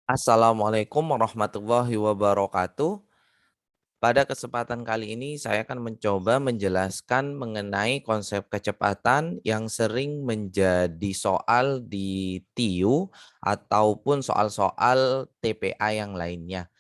Assalamualaikum warahmatullahi wabarakatuh. Pada kesempatan kali ini saya akan mencoba menjelaskan mengenai konsep kecepatan yang sering menjadi soal di TIU ataupun soal-soal TPA yang lainnya.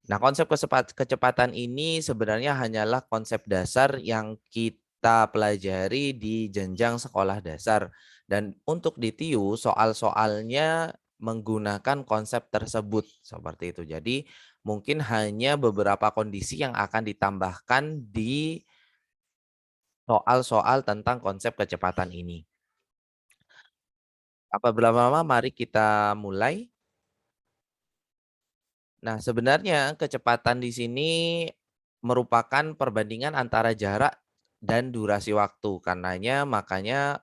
Nah, konsep kecepatan ini sebenarnya hanyalah konsep dasar yang kita pelajari di jenjang sekolah dasar. Dan untuk di TIU, soal-soalnya menggunakan konsep tersebut seperti itu. Jadi, mungkin hanya beberapa kondisi yang akan ditambahkan di soal-soal tentang konsep kecepatan ini. Apa berlama-lama, mari kita mulai. Nah, sebenarnya kecepatan di sini merupakan perbandingan antara jarak dan durasi waktu. Karenanya makanya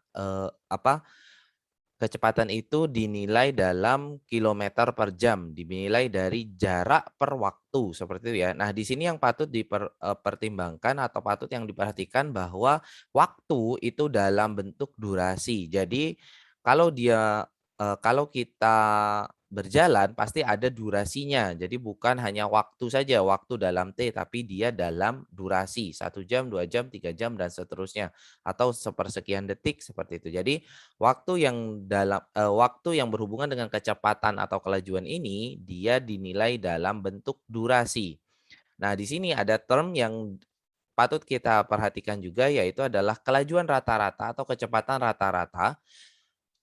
kecepatan itu dinilai dalam kilometer per jam, dinilai dari jarak per waktu seperti itu ya. Nah, di sini yang patut dipertimbangkan atau patut yang diperhatikan bahwa waktu itu dalam bentuk durasi. Jadi kalau kita berjalan pasti ada durasinya. Jadi bukan hanya waktu saja, waktu dalam T, tapi dia dalam durasi, 1 jam, 2 jam, 3 jam, dan seterusnya. Atau sepersekian detik seperti itu. Jadi waktu yang berhubungan dengan kecepatan atau kelajuan ini, dia dinilai dalam bentuk durasi. Nah, di sini ada term yang patut kita perhatikan juga, yaitu adalah kelajuan rata-rata atau kecepatan rata-rata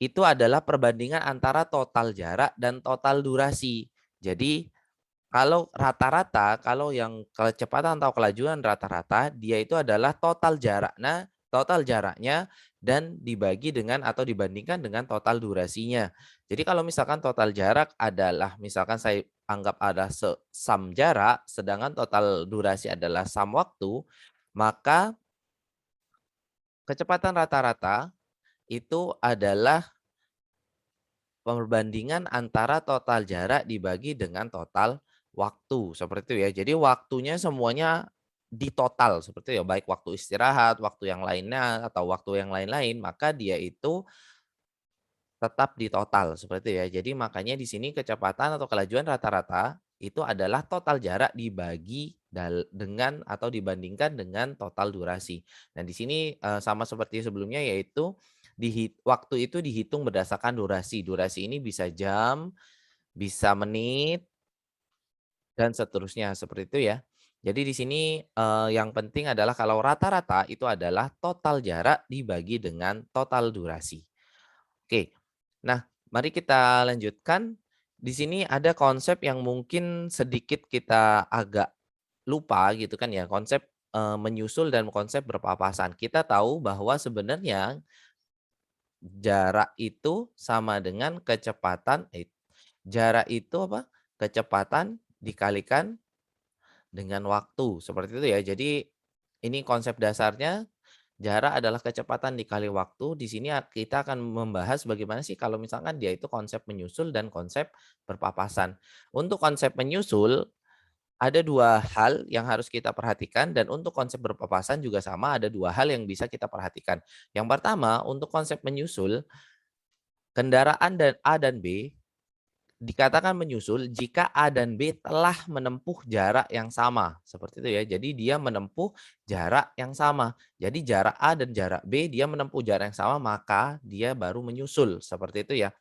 itu adalah perbandingan antara total jarak dan total durasi. Jadi, kalau rata-rata, kalau yang kecepatan atau kelajuan rata-rata, dia itu adalah total jaraknya dan dibagi dengan atau dibandingkan dengan total durasinya. Jadi kalau misalkan total jarak adalah, misalkan saya anggap ada sum jarak, sedangkan total durasi adalah sum waktu, maka kecepatan rata-rata itu adalah perbandingan antara total jarak dibagi dengan total waktu, seperti itu ya. Jadi waktunya semuanya ditotal seperti itu ya, baik waktu istirahat, waktu yang lainnya, atau waktu yang lain-lain, maka dia itu tetap ditotal seperti itu ya. Jadi makanya di sini kecepatan atau kelajuan rata-rata itu adalah total jarak dibagi dengan atau dibandingkan dengan total durasi. Nah, di sini sama seperti sebelumnya, yaitu waktu itu dihitung berdasarkan durasi. Durasi ini bisa jam, bisa menit, dan seterusnya seperti itu ya. Jadi di sini yang penting adalah kalau rata-rata itu adalah total jarak dibagi dengan total durasi. Oke. Nah, mari kita lanjutkan. Di sini ada konsep yang mungkin sedikit kita agak lupa gitu kan ya, konsep menyusul dan konsep berpapasan. Kita tahu bahwa sebenarnya jarak itu sama dengan jarak itu apa? Kecepatan dikalikan dengan waktu, seperti itu ya. Jadi ini konsep dasarnya. Jarak adalah kecepatan dikali waktu. Di sini kita akan membahas bagaimana sih kalau misalkan dia itu konsep menyusul dan konsep berpapasan. Untuk konsep menyusul, ada 2 hal yang harus kita perhatikan, dan untuk konsep berpapasan juga sama, ada 2 hal yang bisa kita perhatikan. Yang pertama, untuk konsep menyusul, kendaraan dan A dan B dikatakan menyusul jika A dan B telah menempuh jarak yang sama, seperti itu ya. Jadi dia menempuh jarak yang sama. Jadi jarak A dan jarak B dia menempuh jarak yang sama, maka dia baru menyusul, seperti itu ya.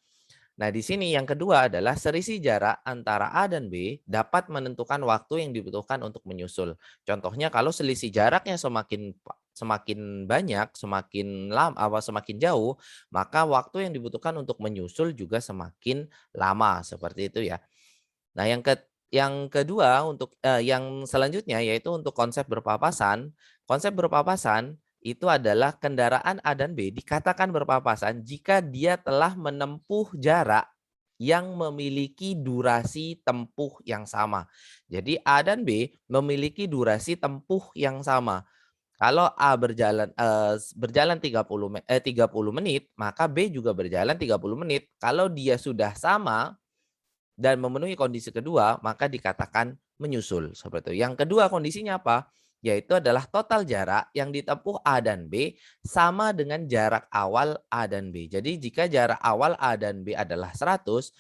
Nah, di sini yang kedua adalah selisih jarak antara A dan B dapat menentukan waktu yang dibutuhkan untuk menyusul. Contohnya kalau selisih jaraknya semakin banyak, semakin jauh, maka waktu yang dibutuhkan untuk menyusul juga semakin lama, seperti itu ya. Nah, yang kedua yang selanjutnya yaitu untuk konsep berpapasan. Konsep berpapasan itu adalah kendaraan A dan B dikatakan berpapasan jika dia telah menempuh jarak yang memiliki durasi tempuh yang sama. Jadi A dan B memiliki durasi tempuh yang sama. Kalau A berjalan 30 menit, maka B juga berjalan 30 menit. Kalau dia sudah sama dan memenuhi kondisi kedua, maka dikatakan menyusul, seperti itu. Yang kedua kondisinya apa? Yaitu adalah total jarak yang ditempuh A dan B sama dengan jarak awal A dan B. Jadi jika jarak awal A dan B adalah 100,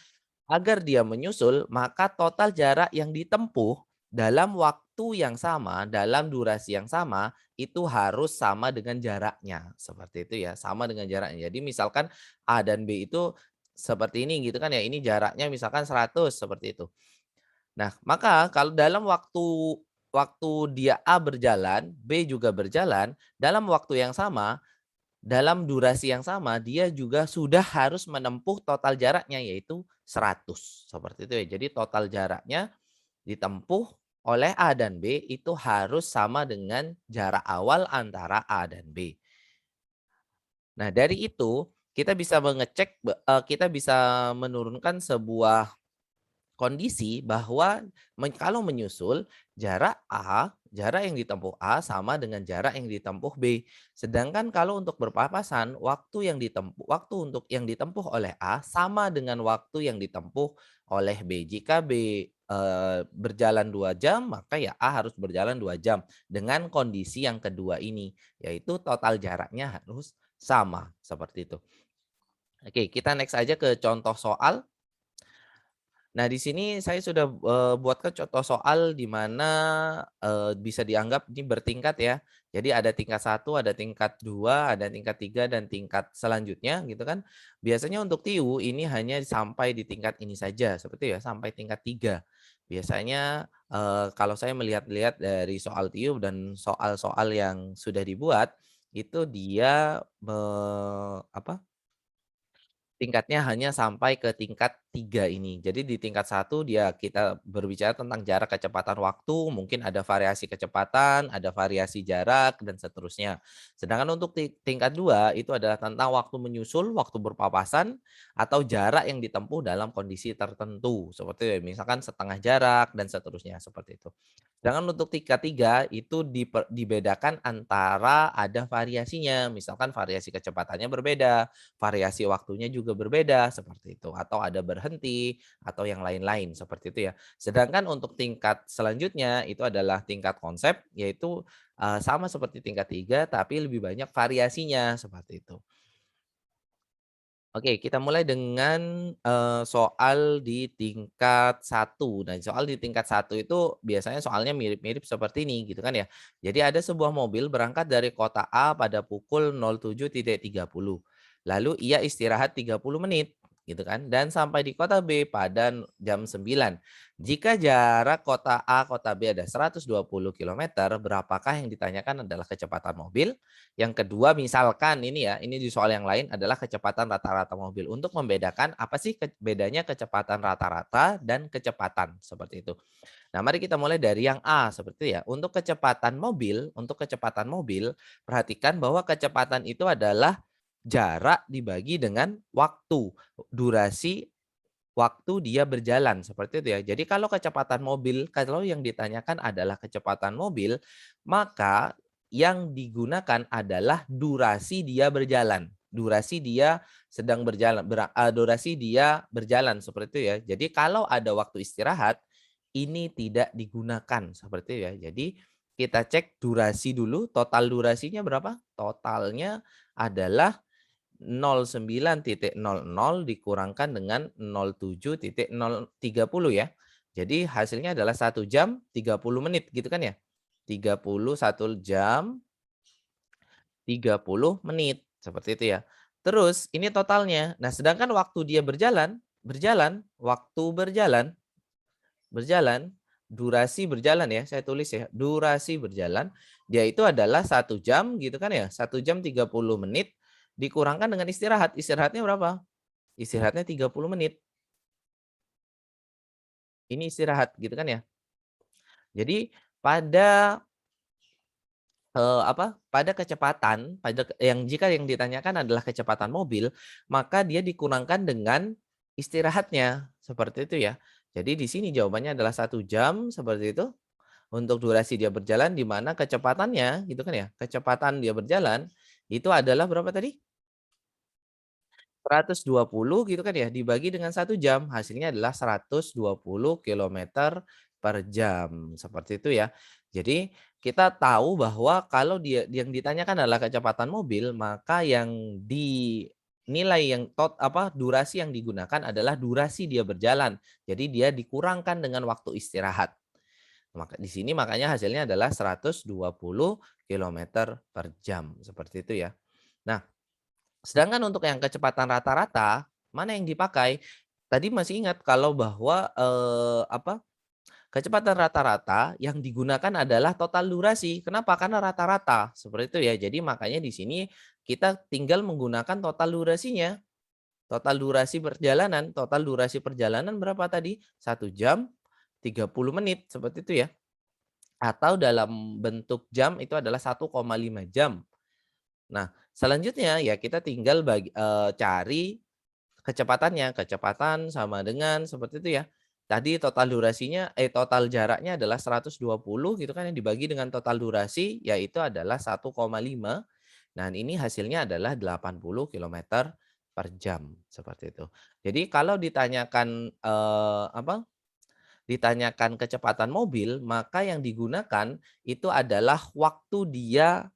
Agar dia menyusul, maka total jarak yang ditempuh dalam waktu yang sama, dalam durasi yang sama, itu harus sama dengan jaraknya. Seperti itu ya, sama dengan jaraknya. Jadi misalkan A dan B itu seperti ini gitu kan ya, ini jaraknya misalkan 100 seperti itu. Nah, maka kalau dalam waktu waktu dia A berjalan, B juga berjalan, dalam waktu yang sama, dalam durasi yang sama, dia juga sudah harus menempuh total jaraknya yaitu 100 seperti itu ya. Jadi total jaraknya ditempuh oleh A dan B itu harus sama dengan jarak awal antara A dan B. Nah, dari itu kita bisa mengecek, kita bisa menurunkan sebuah kondisi bahwa kalau menyusul jarak yang ditempuh A sama dengan jarak yang ditempuh B. Sedangkan kalau untuk berpapasan, waktu untuk yang ditempuh oleh A sama dengan waktu yang ditempuh oleh B. Jika B berjalan 2 jam, maka ya A harus berjalan 2 jam dengan kondisi yang kedua ini, yaitu total jaraknya harus sama, seperti itu. Oke, kita next aja ke contoh soal. Nah, di sini saya sudah, buatkan contoh soal di mana, bisa dianggap ini bertingkat ya. Jadi ada tingkat satu, ada tingkat 2, ada tingkat 3 dan tingkat selanjutnya gitu kan. Biasanya untuk TIU ini hanya sampai di tingkat ini saja, seperti ya, sampai tingkat 3. Biasanya, kalau saya melihat-lihat dari soal TIU dan soal-soal yang sudah dibuat, itu dia, apa, tingkatnya hanya sampai ke tingkat 3 ini. Jadi di tingkat satu dia kita berbicara tentang jarak kecepatan waktu, mungkin ada variasi kecepatan, ada variasi jarak, dan seterusnya. Sedangkan untuk tingkat 2 itu adalah tentang waktu menyusul, waktu berpapasan, atau jarak yang ditempuh dalam kondisi tertentu. Seperti misalkan setengah jarak, dan seterusnya, seperti itu. Sedangkan untuk tingkat 3 itu dibedakan antara ada variasinya, misalkan variasi kecepatannya berbeda, variasi waktunya juga berbeda seperti itu atau ada berhenti atau yang lain-lain seperti itu ya. Sedangkan untuk tingkat selanjutnya itu adalah tingkat konsep yaitu, sama seperti tingkat 3 tapi lebih banyak variasinya seperti itu. Oke, kita mulai dengan, soal di tingkat satu. Nah, soal di tingkat satu itu biasanya soalnya mirip-mirip seperti ini gitu kan ya. Jadi ada sebuah mobil berangkat dari kota A pada pukul 07.30. Lalu ia istirahat 30 menit gitu kan dan sampai di kota B pada jam 9. Jika jarak kota A, kota B ada 120 kilometer, berapakah yang ditanyakan adalah kecepatan mobil? Yang kedua misalkan ini ya, ini di soal yang lain adalah kecepatan rata-rata mobil. Untuk membedakan apa sih bedanya kecepatan rata-rata dan kecepatan, seperti itu. Nah, mari kita mulai dari yang A, seperti itu ya. Untuk kecepatan mobil, perhatikan bahwa kecepatan itu adalah jarak dibagi dengan waktu, durasi waktu dia berjalan, seperti itu ya. Jadi kalau yang ditanyakan adalah kecepatan mobil, maka yang digunakan adalah durasi dia berjalan. Durasi dia berjalan seperti itu ya. Jadi kalau ada waktu istirahat, ini tidak digunakan, seperti itu ya. Jadi kita cek durasi dulu, total durasinya berapa? Totalnya adalah 09.00 dikurangkan dengan 07.030 ya. Jadi hasilnya adalah 1 jam 30 menit gitu kan ya. 31 jam 30 menit seperti itu ya. Terus ini totalnya. Nah, sedangkan waktu dia waktu berjalan, durasi berjalan ya, saya tulis ya, durasi berjalan, dia itu adalah 1 jam gitu kan ya, 1 jam 30 menit dikurangkan dengan istirahat. Istirahatnya berapa? Istirahatnya 30 menit. Ini istirahat gitu kan ya. Jadi pada, pada kecepatan, jika yang ditanyakan adalah kecepatan mobil, maka dia dikurangkan dengan istirahatnya, seperti itu ya. Jadi di sini jawabannya adalah 1 jam, seperti itu. Untuk durasi dia berjalan di mana kecepatannya gitu kan ya, kecepatan dia berjalan itu adalah berapa tadi? 120 gitu kan ya, dibagi dengan 1 jam, hasilnya adalah 120 kilometer per jam, seperti itu ya. Jadi kita tahu bahwa kalau dia yang ditanyakan adalah kecepatan mobil, maka yang nilai yang durasi yang digunakan adalah durasi dia berjalan. Jadi dia dikurangkan dengan waktu istirahat. Maka di sini makanya hasilnya adalah 120 kilometer per jam, seperti itu ya. Nah, sedangkan untuk yang kecepatan rata-rata, mana yang dipakai? Tadi masih ingat kalau bahwa, kecepatan rata-rata yang digunakan adalah total durasi. Kenapa? Karena rata-rata, seperti itu ya. Jadi makanya di sini kita tinggal menggunakan total durasinya. Total durasi perjalanan berapa tadi? 1 jam 30 menit, seperti itu ya. Atau dalam bentuk jam itu adalah 1,5 jam. Nah, selanjutnya ya kita tinggal cari kecepatannya. Kecepatan sama dengan seperti itu ya. Tadi total jaraknya adalah 120 gitu kan yang dibagi dengan total durasi yaitu adalah 1,5. Dan ini hasilnya adalah 80 kilometer per jam seperti itu. Jadi kalau ditanyakan kecepatan mobil, maka yang digunakan itu adalah waktu dia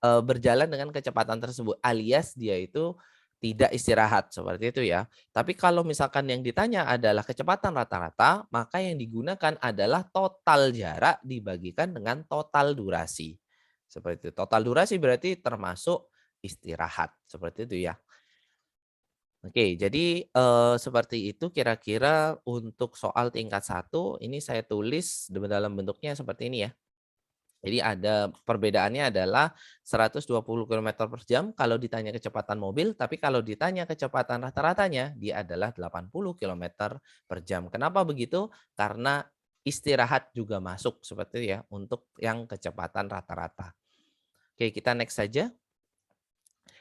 berjalan dengan kecepatan tersebut, alias dia itu tidak istirahat, seperti itu ya. Tapi kalau misalkan yang ditanya adalah kecepatan rata-rata, maka yang digunakan adalah total jarak dibagikan dengan total durasi. Seperti itu. Total durasi berarti termasuk istirahat, seperti itu ya. Oke, jadi, seperti itu kira-kira untuk soal tingkat satu ini saya tulis dalam bentuknya seperti ini ya. Jadi ada perbedaannya adalah 120 kilometer per jam kalau ditanya kecepatan mobil, tapi kalau ditanya kecepatan rata-ratanya dia adalah 80 kilometer per jam. Kenapa begitu? Karena istirahat juga masuk seperti itu ya untuk yang kecepatan rata-rata. Oke, kita next saja.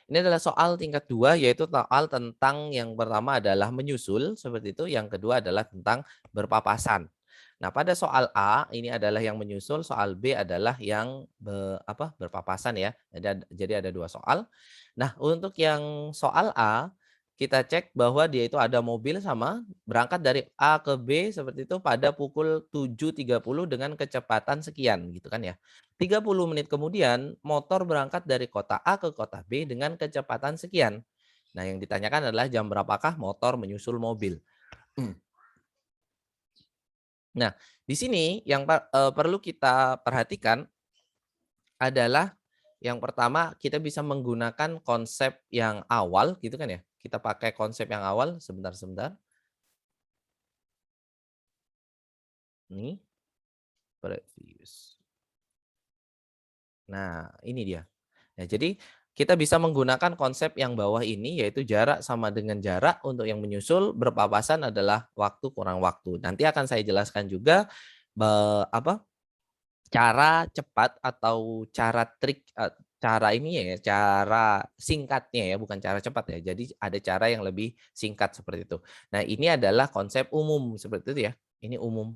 Ini adalah soal tingkat 2 yaitu soal tentang yang pertama adalah menyusul seperti itu, yang kedua adalah tentang berpapasan. Nah, pada soal A ini adalah yang menyusul, soal B adalah yang berpapasan ya. Jadi ada 2 soal. Nah, untuk yang soal A, kita cek bahwa dia itu ada mobil sama berangkat dari A ke B seperti itu pada pukul 7.30 dengan kecepatan sekian gitu kan ya. 30 menit kemudian motor berangkat dari kota A ke kota B dengan kecepatan sekian. Nah, yang ditanyakan adalah jam berapakah motor menyusul mobil. Nah, di sini yang perlu kita perhatikan adalah yang pertama kita bisa menggunakan konsep yang awal gitu kan ya. Kita pakai konsep yang awal sebentar. Nih, previous. Nah, ini dia. Nah, jadi kita bisa menggunakan konsep yang bawah ini yaitu jarak sama dengan jarak untuk yang menyusul, berpapasan adalah waktu kurang waktu. Nanti akan saya jelaskan juga be apa cara cepat atau cara ini ya, cara singkatnya ya, bukan cara cepat ya. Jadi ada cara yang lebih singkat seperti itu. Nah, ini adalah konsep umum seperti itu ya. Ini umum.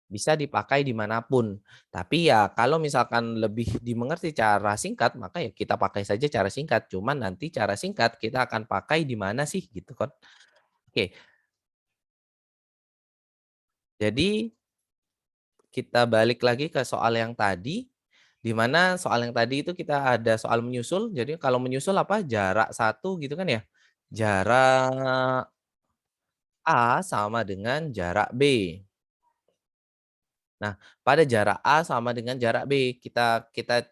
Bisa dipakai dimanapun. Tapi ya kalau misalkan lebih dimengerti cara singkat, maka ya kita pakai saja cara singkat. Cuman nanti cara singkat kita akan pakai di mana sih gitu kan. Oke, jadi kita balik lagi ke soal yang tadi, di mana soal yang tadi itu kita ada soal menyusul. Jadi kalau menyusul apa? Jarak satu gitu kan ya. Jarak A sama dengan jarak B. Nah, pada jarak A sama dengan jarak B, kita kita,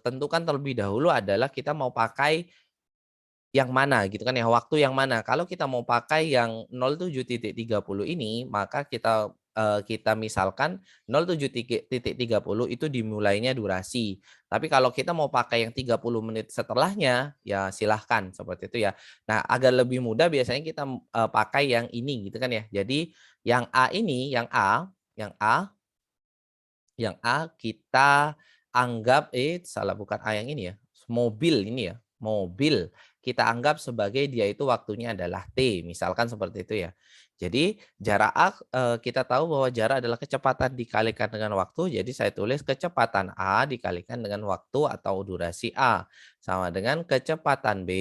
tentukan terlebih dahulu adalah kita mau pakai yang mana gitu kan ya, waktu yang mana. Kalau kita mau pakai yang 07.30 ini, maka kita misalkan 07.30 itu dimulainya durasi. Tapi kalau kita mau pakai yang 30 menit setelahnya, ya silahkan seperti itu ya. Nah, agar lebih mudah biasanya kita, pakai yang ini gitu kan ya. Jadi yang A ini, yang A kita anggap salah bukan A yang ini ya, mobil ini ya, mobil. Kita anggap sebagai dia itu waktunya adalah T, misalkan seperti itu ya. Jadi jarak A, kita tahu bahwa jarak adalah kecepatan dikalikan dengan waktu, jadi saya tulis kecepatan A dikalikan dengan waktu atau durasi A, sama dengan kecepatan B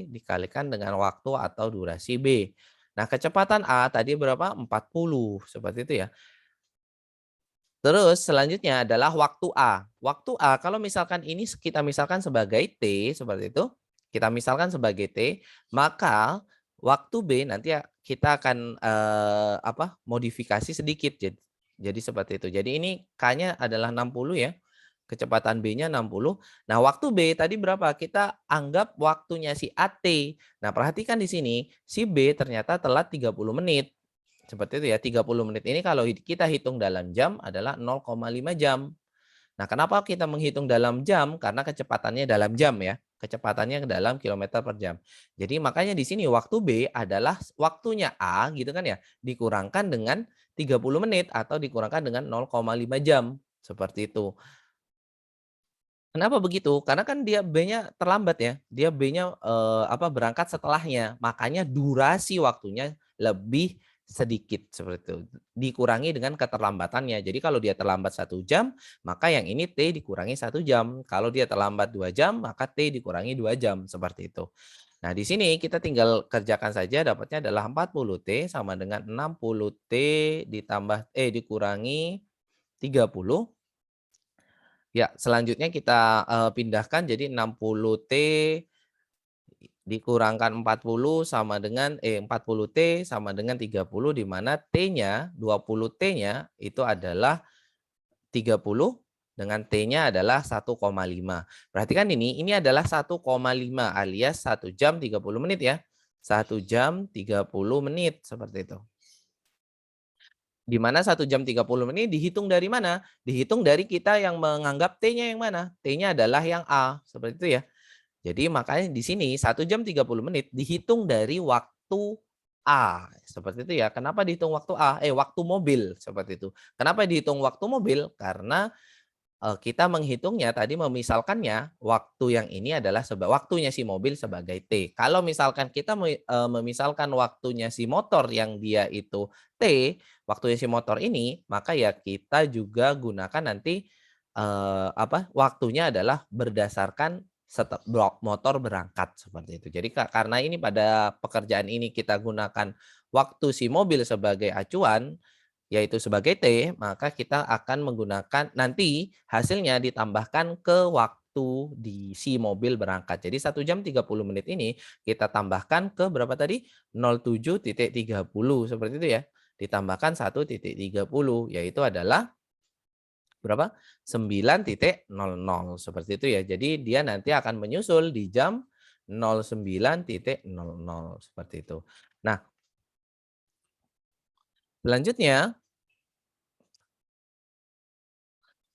dikalikan dengan waktu atau durasi B. Nah, kecepatan A tadi berapa? 40, seperti itu ya. Terus selanjutnya adalah waktu A. Waktu A kalau misalkan ini kita misalkan sebagai T seperti itu, kita misalkan sebagai T, maka waktu B nanti ya kita akan modifikasi sedikit jadi seperti itu. Jadi ini K-nya adalah 60 ya. Kecepatan B-nya 60. Nah, waktu B tadi berapa? Kita anggap waktunya si AT. Nah, perhatikan di sini si B ternyata telat 30 menit. Seperti itu ya, 30 menit ini kalau kita hitung dalam jam adalah 0,5 jam. Nah, kenapa kita menghitung dalam jam? Karena kecepatannya dalam jam ya. Kecepatannya dalam kilometer per jam. Jadi makanya di sini waktu B adalah waktunya A gitu kan ya, dikurangkan dengan 30 menit atau dikurangkan dengan 0,5 jam. Seperti itu. Kenapa begitu? Karena kan dia B-nya terlambat ya. Dia B-nya, berangkat setelahnya. Makanya durasi waktunya lebih sedikit seperti itu. Dikurangi dengan keterlambatannya. Jadi kalau dia terlambat 1 jam, maka yang ini T dikurangi 1 jam. Kalau dia terlambat 2 jam, maka T dikurangi 2 jam, seperti itu. Nah, di sini kita tinggal kerjakan saja dapatnya adalah 40 T sama dengan 60 T dikurangi 30. Ya, selanjutnya kita, pindahkan jadi 60T dikurangkan 40 sama dengan 40T sama dengan 30 di mana T-nya, 20T-nya itu adalah 30 dengan T-nya adalah 1,5. Perhatikan ini adalah 1,5 alias 1 jam 30 menit ya. 1 jam 30 menit seperti itu. Di mana 1 jam 30 menit dihitung dari mana? Dihitung dari kita yang menganggap T-nya yang mana? T-nya adalah yang A, seperti itu ya. Jadi makanya di sini 1 jam 30 menit dihitung dari waktu A, seperti itu ya. Kenapa dihitung waktu A? Waktu mobil, seperti itu. Kenapa dihitung waktu mobil? Karena kita menghitungnya tadi memisalkannya, waktu yang ini adalah waktunya si mobil sebagai T. Kalau misalkan kita memisalkan waktunya si motor yang dia itu T, waktunya si motor ini, maka ya kita juga gunakan nanti, waktunya adalah berdasarkan motor berangkat, seperti itu. Jadi karena ini pada pekerjaan ini kita gunakan waktu si mobil sebagai acuan, yaitu sebagai T, maka kita akan menggunakan nanti hasilnya ditambahkan ke waktu di si mobil berangkat. Jadi 1 jam 30 menit ini kita tambahkan ke berapa tadi? 07.30 seperti itu ya. Ditambahkan 1.30 yaitu adalah berapa? 9.00 seperti itu ya. Jadi dia nanti akan menyusul di jam 09.00 seperti itu. Nah, selanjutnya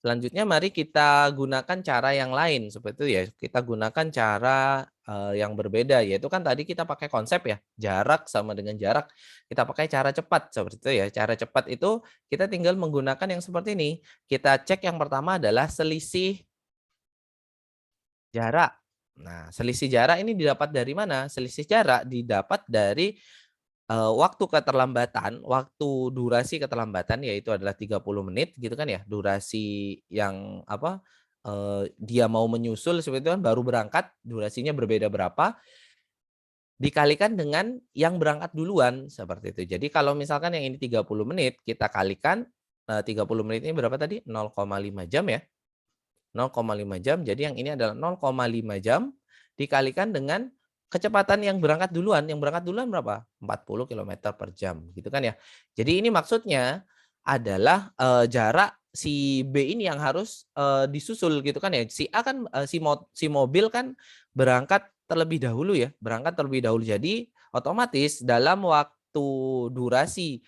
Selanjutnya mari kita gunakan cara yang lain seperti itu ya. Kita gunakan cara, yang berbeda yaitu kan tadi kita pakai konsep ya, jarak sama dengan jarak. Kita pakai cara cepat seperti itu ya. Cara cepat itu kita tinggal menggunakan yang seperti ini. Kita cek yang pertama adalah selisih jarak. Nah, selisih jarak ini didapat dari mana? Selisih jarak didapat dari waktu keterlambatan, waktu durasi keterlambatan yaitu adalah 30 menit gitu kan ya, durasi yang dia mau menyusul seperti itu kan baru berangkat durasinya berbeda berapa, dikalikan dengan yang berangkat duluan seperti itu. Jadi kalau misalkan yang ini 30 menit kita kalikan, 30 menit ini berapa tadi? 0,5 jam ya, 0,5 jam. Jadi yang ini adalah 0,5 jam dikalikan dengan kecepatan yang berangkat duluan. Yang berangkat duluan berapa? 40 kilometer per jam gitu kan ya. Jadi ini maksudnya adalah, jarak si B ini yang harus, disusul gitu kan ya. Si A kan, si mobil kan berangkat terlebih dahulu ya, berangkat terlebih dahulu. Jadi otomatis dalam durasi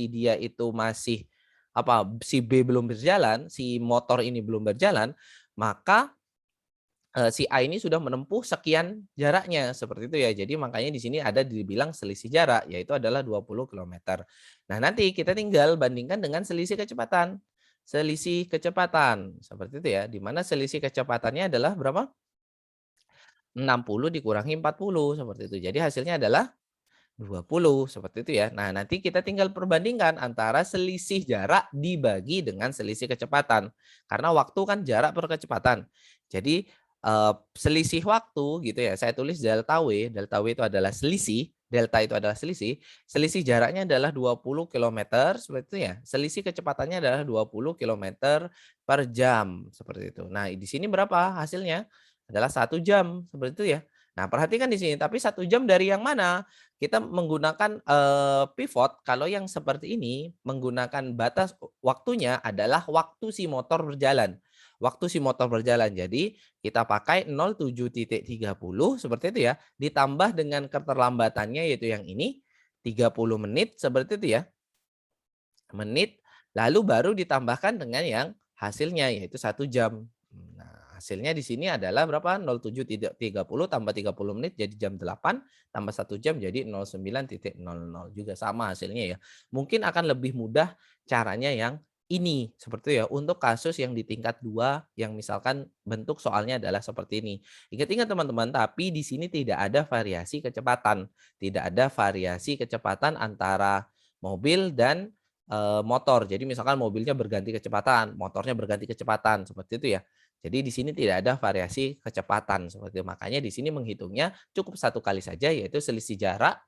dia itu masih si B belum berjalan, si motor ini belum berjalan, maka, si A ini sudah menempuh sekian jaraknya, seperti itu ya. Jadi makanya di sini ada dibilang selisih jarak, yaitu adalah 20 kilometer. Nah, nanti kita tinggal bandingkan dengan selisih kecepatan. Selisih kecepatan, seperti itu ya, di mana selisih kecepatannya adalah berapa? 60 dikurangi 40, seperti itu. Jadi hasilnya adalah 20 seperti itu ya. Nah, nanti kita tinggal perbandingkan antara selisih jarak dibagi dengan selisih kecepatan. Karena waktu kan jarak per kecepatan. Jadi selisih waktu gitu ya. Saya tulis delta W itu adalah selisih. delta itu adalah selisih, selisih jaraknya adalah 20 kilometer seperti itu ya. Selisih kecepatannya adalah 20 kilometer per jam, seperti itu. Nah, di sini berapa hasilnya? Adalah 1 jam, seperti itu ya. Nah, perhatikan di sini, tapi 1 jam dari yang mana? Kita menggunakan, pivot kalau yang seperti ini menggunakan batas waktunya adalah waktu si motor berjalan. Waktu si motor berjalan. Jadi kita pakai 07.30 seperti itu ya, ditambah dengan keterlambatannya yaitu yang ini 30 menit seperti itu ya, menit, lalu baru ditambahkan dengan yang hasilnya yaitu 1 jam. Nah, hasilnya di sini adalah berapa? 07.30 tambah 30 menit jadi jam 8 tambah 1 jam jadi 09.00 juga sama hasilnya ya. Mungkin akan lebih mudah caranya yang ini seperti itu ya untuk kasus yang di tingkat 2 yang misalkan bentuk soalnya adalah seperti ini. Ingat-ingat teman-teman, tapi di sini tidak ada variasi kecepatan. Tidak ada variasi kecepatan antara mobil dan motor. Jadi misalkan mobilnya berganti kecepatan, motornya berganti kecepatan, seperti itu ya. Jadi di sini tidak ada variasi kecepatan seperti itu. Makanya di sini menghitungnya cukup 1 kali saja yaitu selisih jarak.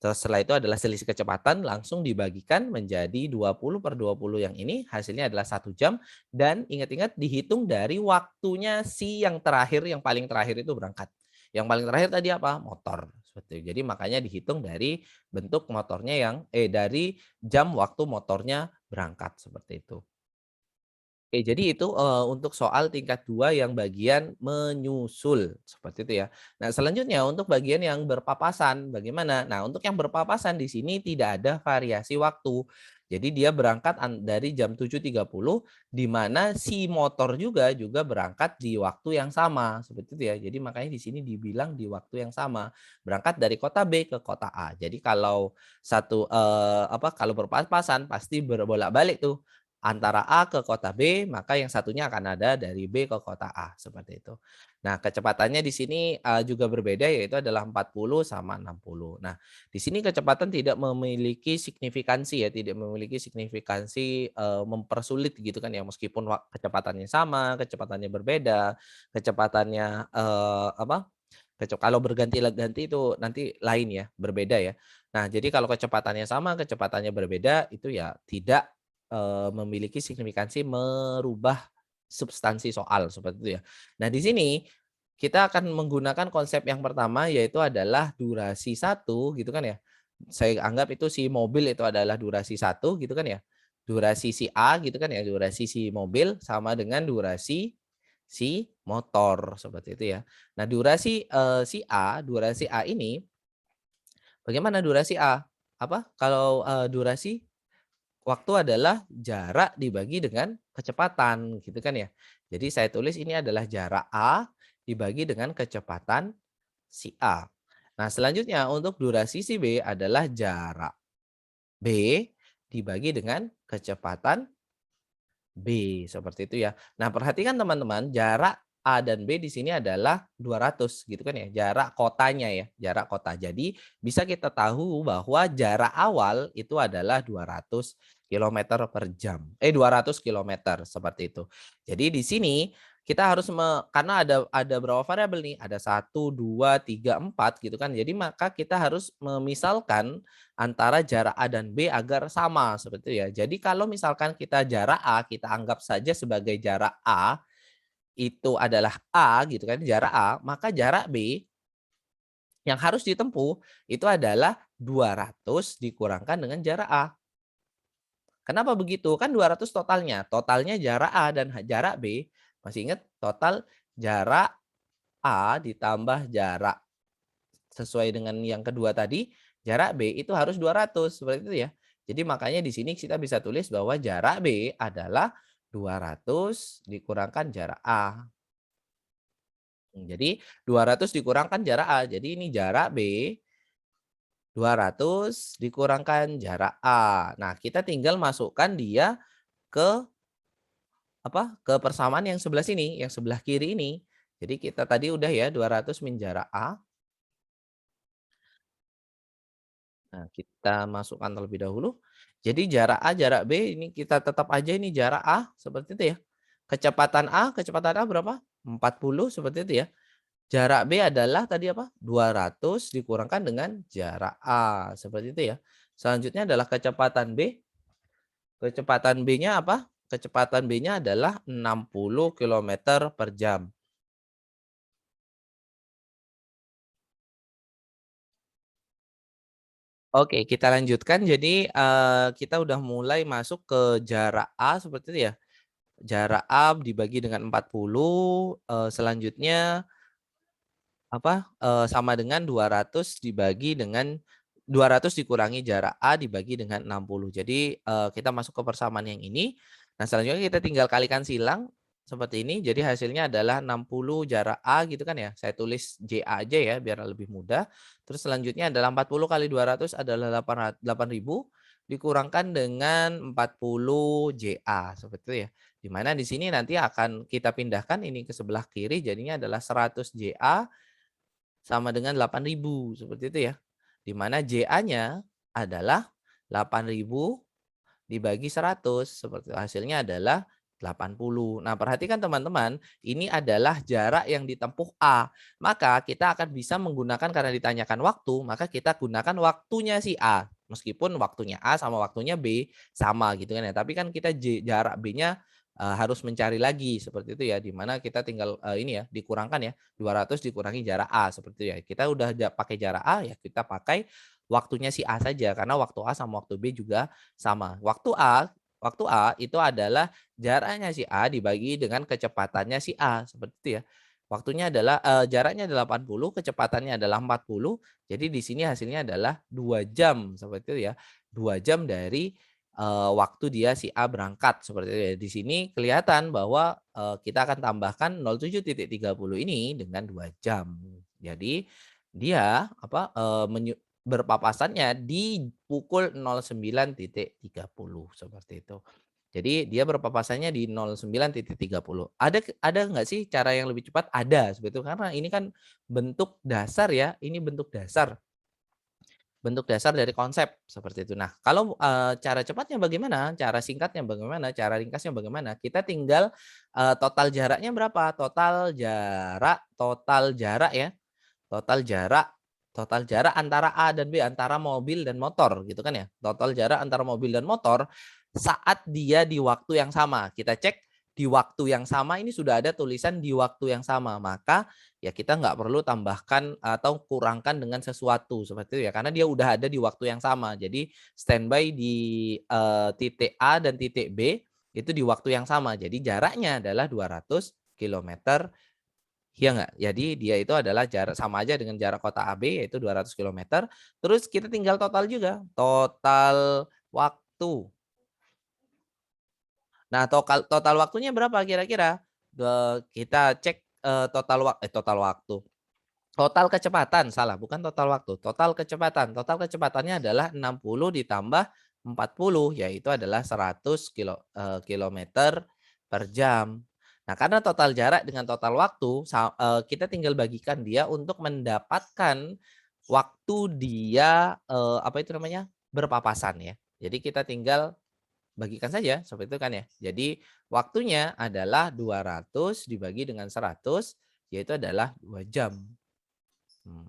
Terus setelah itu adalah selisih kecepatan langsung dibagikan menjadi 20/20 yang ini hasilnya adalah 1 jam dan ingat-ingat dihitung dari waktunya si yang terakhir, yang paling terakhir itu berangkat. Yang paling terakhir tadi apa? Motor. Seperti itu. Jadi makanya dihitung dari bentuk motornya dari jam waktu motornya berangkat seperti itu. Oke, jadi itu, untuk soal tingkat 2 yang bagian menyusul, seperti itu ya. Nah, selanjutnya untuk bagian yang berpapasan, bagaimana? Nah, untuk yang berpapasan di sini tidak ada variasi waktu. Jadi dia berangkat dari jam 7.30 di mana si motor juga berangkat di waktu yang sama, seperti itu ya. Jadi makanya di sini dibilang di waktu yang sama, berangkat dari kota B ke kota A. Jadi kalau kalau berpapasan pasti berbolak-balik tuh antara A ke kota B, maka yang satunya akan ada dari B ke kota A, seperti itu. Nah, kecepatannya di sini, juga berbeda yaitu adalah 40 sama 60. Nah, di sini kecepatan tidak memiliki signifikansi ya, tidak memiliki signifikansi, mempersulit gitu kan ya, meskipun kecepatannya sama, kecepatannya berbeda, kecepatannya, kalau berganti-ganti itu nanti lain ya, berbeda ya. Nah, jadi kalau kecepatannya sama, kecepatannya berbeda, itu ya tidak memiliki signifikansi merubah substansi soal, seperti itu ya. Nah, di sini kita akan menggunakan konsep yang pertama yaitu adalah durasi satu gitu kan ya. Saya anggap itu si mobil itu adalah durasi satu gitu kan ya. Durasi si A gitu kan ya, durasi si mobil sama dengan durasi si motor, seperti itu ya. Nah, durasi A ini bagaimana durasi A? Apa, kalau, durasi waktu adalah jarak dibagi dengan kecepatan, gitu kan ya. Jadi saya tulis ini adalah jarak A dibagi dengan kecepatan si A. Nah, selanjutnya untuk durasi si B adalah jarak B dibagi dengan kecepatan B, seperti itu ya. Nah, perhatikan teman-teman, jarak A dan B di sini adalah 200 gitu kan ya, jarak kotanya ya, jarak kota. Jadi bisa kita tahu bahwa jarak awal itu adalah 200 kilometer per jam. 200 kilometer seperti itu. Jadi di sini kita harus karena ada berapa variabel nih? Ada 1, 2, 3, 4 gitu kan. Jadi maka kita harus memisalkan antara jarak A dan B agar sama seperti itu ya. Jadi kalau misalkan kita jarak A kita anggap saja sebagai jarak A itu adalah A gitu kan, jarak A, maka jarak B yang harus ditempuh itu adalah 200 dikurangkan dengan jarak A. Kenapa begitu? Kan 200 totalnya. Totalnya jarak A dan jarak B. Masih ingat total jarak A ditambah jarak sesuai dengan yang kedua tadi, jarak B itu harus 200 seperti itu ya. Jadi makanya di sini kita bisa tulis bahwa jarak B adalah 200 dikurangkan jarak A. Jadi 200 dikurangkan jarak A. Jadi ini jarak B 200 dikurangkan jarak A. Nah, kita tinggal masukkan dia ke ke persamaan yang sebelah sini, yang sebelah kiri ini. Jadi kita tadi udah ya 200 min jarak A. Nah, kita masukkan terlebih dahulu. Jadi jarak A, jarak B ini kita tetap aja ini jarak A seperti itu ya. Kecepatan A berapa? 40 seperti itu ya. Jarak B adalah tadi apa? 200 dikurangkan dengan jarak A, seperti itu ya. Selanjutnya adalah kecepatan B. Kecepatan B-nya apa? Kecepatan B-nya adalah 60 kilometer per jam. Oke, kita lanjutkan. Jadi, kita udah mulai masuk ke jarak A seperti itu ya. Jarak A dibagi dengan 40, selanjutnya apa, sama dengan 200 dibagi dengan 200 dikurangi jarak A dibagi dengan 60. Jadi, kita masuk ke persamaan yang ini. Nah, selanjutnya kita tinggal kalikan silang seperti ini. Jadi hasilnya adalah 60 jarak A gitu kan ya. Saya tulis JA aja ya biar lebih mudah. Terus selanjutnya adalah 40 kali 200 adalah 8.000 dikurangkan dengan 40 JA seperti itu ya. Di mana di sini nanti akan kita pindahkan ini ke sebelah kiri jadinya adalah 100 JA sama dengan 8.000 seperti itu ya. Di mana JA-nya adalah 8.000 dibagi 100 seperti itu. Hasilnya adalah 80. Nah, perhatikan teman-teman, ini adalah jarak yang ditempuh A. Maka kita akan bisa menggunakan karena ditanyakan waktu, maka kita gunakan waktunya si A. Meskipun waktunya A sama waktunya B sama gitu kan ya. Tapi kan kita jarak B-nya harus mencari lagi seperti itu ya. Di mana kita tinggal ini ya, dikurangkan ya. 200 dikurangi jarak A seperti itu ya. Kita udah pakai jarak A ya kita pakai waktunya si A saja karena waktu A sama waktu B juga sama. Waktu A itu adalah jaraknya si A dibagi dengan kecepatannya si A, seperti itu ya. Waktunya adalah jaraknya 80, kecepatannya adalah 40, jadi di sini hasilnya adalah 2 jam, seperti itu ya. 2 jam dari, waktu dia si A berangkat, seperti itu ya. Di sini kelihatan bahwa, kita akan tambahkan 07.30 ini dengan 2 jam. Jadi dia apa, berpapasannya di pukul 09.30 seperti itu. Jadi dia berpapasannya di 09.30. Ada nggak sih cara yang lebih cepat? Ada seperti itu, karena ini kan bentuk dasar ya, ini bentuk dasar dari konsep seperti itu. Nah, kalau, cara cepatnya bagaimana? Cara singkatnya bagaimana? Cara ringkasnya bagaimana? Kita tinggal, total jaraknya berapa? Total jarak ya, total jarak antara A dan B, antara mobil dan motor gitu kan ya. Total jarak antara mobil dan motor saat dia di waktu yang sama. Kita cek di waktu yang sama ini sudah ada tulisan di waktu yang sama. Maka ya kita nggak perlu tambahkan atau kurangkan dengan sesuatu seperti itu ya. Karena dia udah ada di waktu yang sama. Jadi standby di titik A dan titik B itu di waktu yang sama. Jadi jaraknya adalah 200 kilometer. Iya nggak? Jadi dia itu adalah jarak sama aja dengan jarak kota AB yaitu 200 kilometer. Terus kita tinggal total juga, total waktu. Nah, total waktunya berapa kira-kira? Kita cek, total waktu, total kecepatan, salah bukan total waktu, total kecepatan. Total kecepatannya adalah 60 ditambah 40 yaitu adalah 100 kilometer per jam. Nah, karena total jarak dengan total waktu kita tinggal bagikan dia untuk mendapatkan waktu dia, apa itu namanya, berpapasan ya. Jadi kita tinggal bagikan saja seperti itu kan ya. Jadi waktunya adalah 200 dibagi dengan 100 yaitu adalah 2 jam.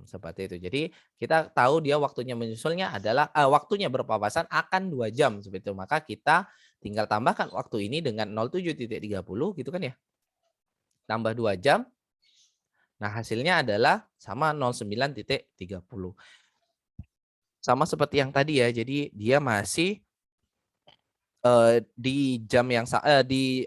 Seperti itu. Jadi kita tahu dia waktunya menyusulnya adalah waktunya berpapasan akan 2 jam seperti itu. Maka kita tinggal tambahkan waktu ini dengan 07.30 gitu kan ya. Tambah 2 jam. Nah, hasilnya adalah sama 09.30. Sama seperti yang tadi ya. Jadi dia masih di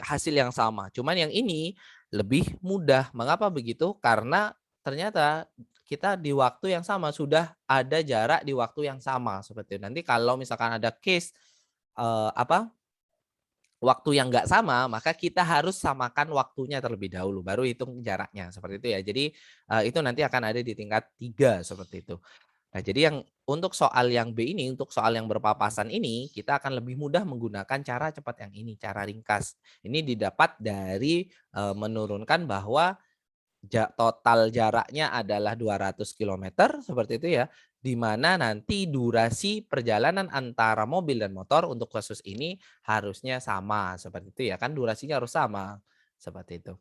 hasil yang sama. Cuman yang ini lebih mudah. Mengapa begitu? Karena ternyata kita di waktu yang sama, sudah ada jarak di waktu yang sama, seperti itu. Nanti kalau misalkan ada case, apa, waktu yang nggak sama, maka kita harus samakan waktunya terlebih dahulu, baru hitung jaraknya, seperti itu ya. Jadi, itu nanti akan ada di tingkat 3 seperti itu. Nah, jadi yang untuk soal yang B ini, untuk soal yang berpapasan ini, kita akan lebih mudah menggunakan cara cepat yang ini, cara ringkas. Ini didapat dari menurunkan bahwa total jaraknya adalah 200 kilometer seperti itu ya, di mana nanti durasi perjalanan antara mobil dan motor untuk kasus ini harusnya sama seperti itu ya, kan durasinya harus sama, seperti itu.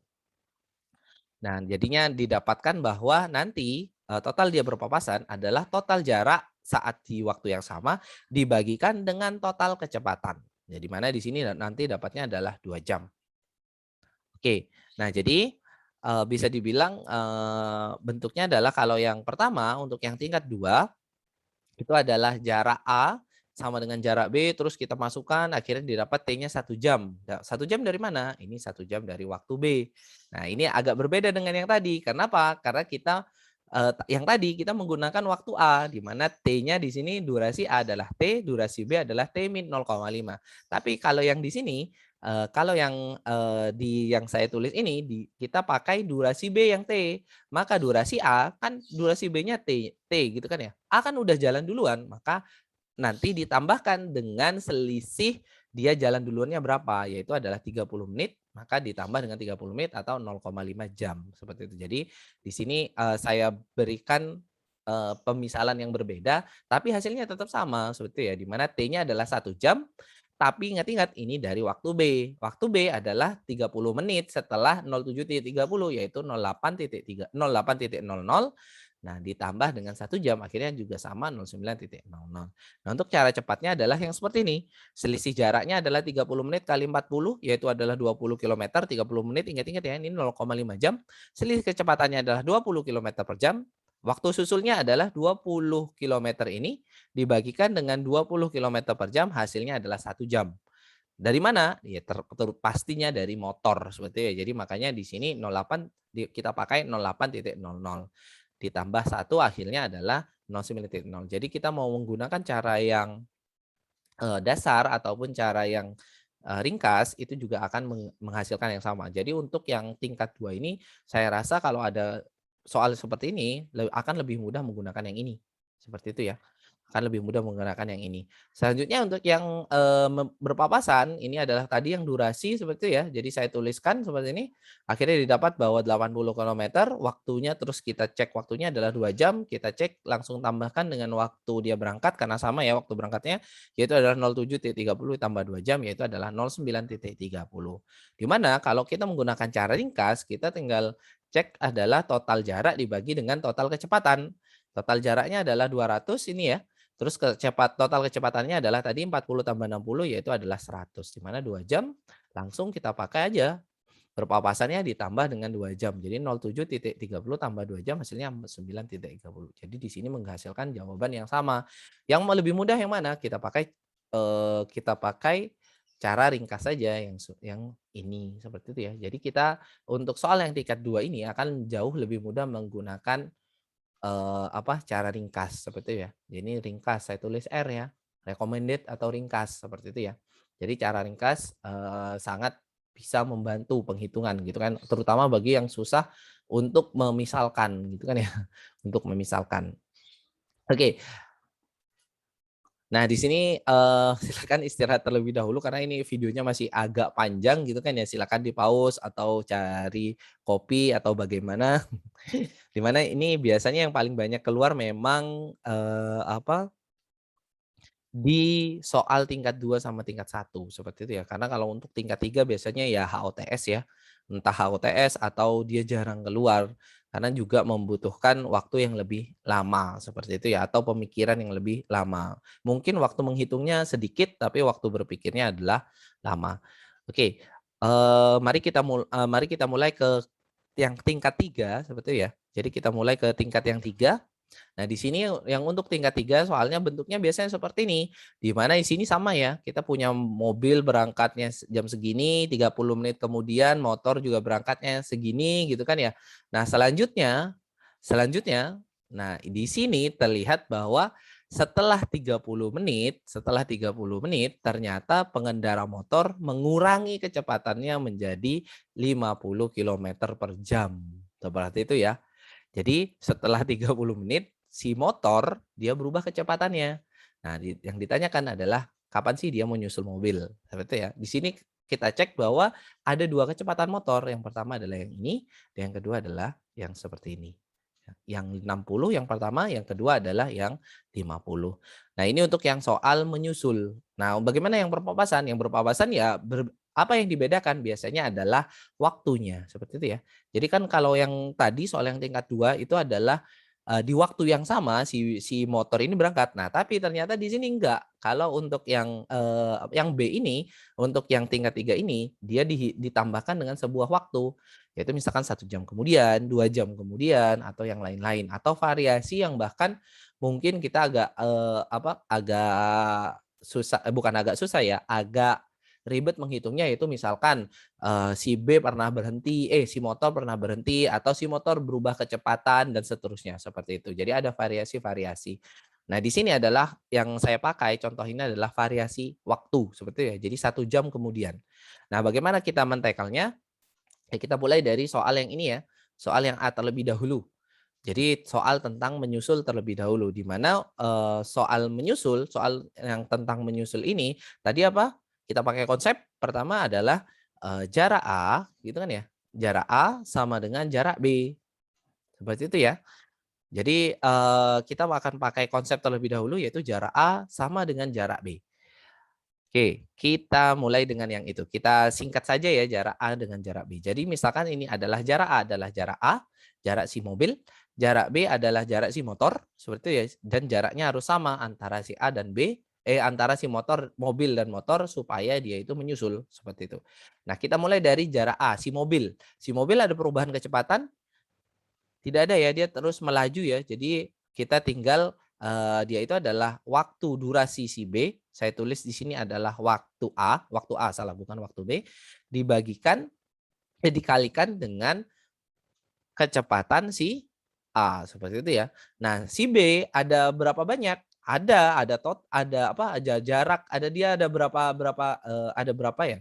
Nah, jadinya didapatkan bahwa nanti, total dia berpapasan adalah total jarak saat di waktu yang sama dibagikan dengan total kecepatan. Jadi mana di sini nanti dapatnya adalah 2 jam. Oke. Nah, jadi, bisa dibilang, bentuknya adalah kalau yang pertama untuk yang tingkat 2 itu adalah jarak A sama dengan jarak B, terus kita masukkan akhirnya didapat T-nya 1 jam. Nah, 1 jam dari mana? Ini 1 jam dari waktu B. Nah, ini agak berbeda dengan yang tadi. Kenapa? Karena kita, yang tadi kita menggunakan waktu A, di mana T-nya di sini durasi A adalah T, durasi B adalah T min 0,5. Tapi kalau yang di sini, kalau yang, di yang saya tulis ini, kita pakai durasi B yang T. Maka durasi A kan durasi B-nya T gitu kan ya. A kan udah jalan duluan, maka nanti ditambahkan dengan selisih dia jalan duluannya berapa, yaitu adalah 30 menit, maka ditambah dengan 30 menit atau 0,5 jam, seperti itu. Jadi di sini, saya berikan, pemisalan yang berbeda, tapi hasilnya tetap sama, seperti itu ya, di mana T-nya adalah 1 jam, tapi ingat-ingat ini dari waktu B. Waktu B adalah 30 menit setelah 07.30 yaitu 08.00. Nah, ditambah dengan 1 jam akhirnya juga sama 09.00. Nah, untuk cara cepatnya adalah yang seperti ini. Selisih jaraknya adalah 30 menit kali 40 yaitu adalah 20 kilometer, 30 menit ingat-ingat ya ini 0,5 jam. Selisih kecepatannya adalah 20 kilometer per jam. Waktu susulnya adalah 20 kilometer ini dibagikan dengan 20 kilometer per jam hasilnya adalah 1 jam. Dari mana? Ya pastinya dari motor seperti itu ya. Jadi makanya di sini 08 kita pakai 08.00 ditambah 1 akhirnya adalah 09.00. Jadi kita mau menggunakan cara yang, dasar ataupun cara yang, ringkas itu juga akan menghasilkan yang sama. Jadi untuk yang tingkat 2 ini saya rasa kalau ada soal seperti ini akan lebih mudah menggunakan yang ini. Seperti itu ya. Akan lebih mudah menggunakan yang ini. Selanjutnya untuk yang, berpapasan, ini adalah tadi yang durasi seperti itu ya. Jadi saya tuliskan seperti ini, akhirnya didapat bahwa 80 kilometer, waktunya terus kita cek waktunya adalah 2 jam, kita cek langsung tambahkan dengan waktu dia berangkat karena sama ya waktu berangkatnya, yaitu adalah 07.30 tambah 2 jam, yaitu adalah 09.30. Di mana kalau kita menggunakan cara ringkas, kita tinggal cek adalah total jarak dibagi dengan total kecepatan. Total jaraknya adalah 200 ini ya, terus total kecepatannya adalah tadi 40 tambah 60 yaitu adalah 100, di mana 2 jam langsung kita pakai aja. Berpapasannya ditambah dengan 2 jam. Jadi 07.30 tambah 2 jam hasilnya 9.30. Jadi di sini menghasilkan jawaban yang sama. Yang lebih mudah yang mana? Kita pakai cara ringkas saja yang ini seperti itu ya. Jadi kita untuk soal yang tingkat 2 ini akan jauh lebih mudah menggunakan cara ringkas seperti itu ya. Jadi ringkas saya tulis R ya, recommended atau ringkas seperti itu ya. Jadi cara ringkas, sangat bisa membantu penghitungan gitu kan, terutama bagi yang susah untuk memisalkan gitu kan ya, untuk memisalkan. Oke, nah di sini, silakan istirahat terlebih dahulu karena ini videonya masih agak panjang gitu kan ya, silakan di-pause atau cari kopi atau bagaimana. Di mana ini biasanya yang paling banyak keluar memang, di soal tingkat 2 sama tingkat 1 seperti itu ya. Karena kalau untuk tingkat 3 biasanya ya HOTS ya, entah HOTS atau dia jarang keluar, karena juga membutuhkan waktu yang lebih lama seperti itu ya, atau pemikiran yang lebih lama. Mungkin waktu menghitungnya sedikit, tapi waktu berpikirnya adalah lama. Oke, mari kita mulai ke yang tingkat 3 seperti itu ya. Jadi kita mulai ke tingkat yang 3. Nah, di sini yang untuk tingkat 3 soalnya bentuknya biasanya seperti ini, di mana di sini sama ya, kita punya mobil berangkatnya jam segini, 30 menit kemudian motor juga berangkatnya segini gitu kan ya. Nah, selanjutnya, nah di sini terlihat bahwa setelah 30 menit ternyata pengendara motor mengurangi kecepatannya menjadi 50 kilometer per jam. Seperti itu ya. Jadi setelah 30 menit si motor dia berubah kecepatannya. Nah, yang ditanyakan adalah kapan sih dia mau nyusul mobil? Seperti itu ya. Di sini kita cek bahwa ada 2 kecepatan motor. Yang pertama adalah yang ini, dan yang kedua adalah yang seperti ini. Yang 60 yang pertama, yang kedua adalah yang 50. Nah, ini untuk yang soal menyusul. Nah, bagaimana yang berpapasan? Yang berpapasan ya Apa yang dibedakan biasanya adalah waktunya, seperti itu ya. Jadi kan kalau yang tadi soal yang tingkat 2 itu adalah, di waktu yang sama si motor ini berangkat. Nah, tapi ternyata di sini enggak. Kalau untuk yang B ini, untuk yang tingkat 3 ini, dia ditambahkan dengan sebuah waktu. Yaitu misalkan 1 jam kemudian, 2 jam kemudian, atau yang lain-lain. Atau variasi yang bahkan mungkin kita agak, agak susah bukan agak susah ya, agak ribet menghitungnya yaitu misalkan, si B pernah berhenti si motor pernah berhenti atau si motor berubah kecepatan dan seterusnya, seperti itu. Jadi ada variasi-variasi. Nah, di sini adalah yang saya pakai contoh ini adalah variasi waktu, seperti itu ya. Jadi 1 jam kemudian. Nah, bagaimana kita men-tackle-nya? Ya kita mulai dari soal yang ini ya, soal yang A terlebih dahulu. Jadi soal tentang menyusul terlebih dahulu, di mana, soal menyusul, soal yang tentang menyusul ini, tadi apa, kita pakai konsep pertama adalah, jarak A, gitu kan ya, jarak A sama dengan jarak B, seperti itu ya. Jadi, kita akan pakai konsep terlebih dahulu yaitu jarak A sama dengan jarak B. Oke, kita mulai dengan yang itu. Kita singkat saja ya jarak A dengan jarak B. Jadi misalkan ini adalah jarak A adalah jarak A, jarak si mobil, jarak B adalah jarak si motor, seperti itu ya. Dan jaraknya harus sama antara si A dan B, antara si mobil dan motor supaya dia itu menyusul, seperti itu. Nah, kita mulai dari jarak A, si mobil. Si mobil ada perubahan kecepatan tidak ada ya, dia terus melaju ya. Jadi kita tinggal, dia itu adalah waktu durasi si B, saya tulis di sini adalah waktu A salah bukan waktu B, dibagikan dikalikan dengan kecepatan si A, seperti itu ya. Nah, si B ada berapa banyak? Ada apa, ada jarak, ada berapa berapa, ada berapa ya,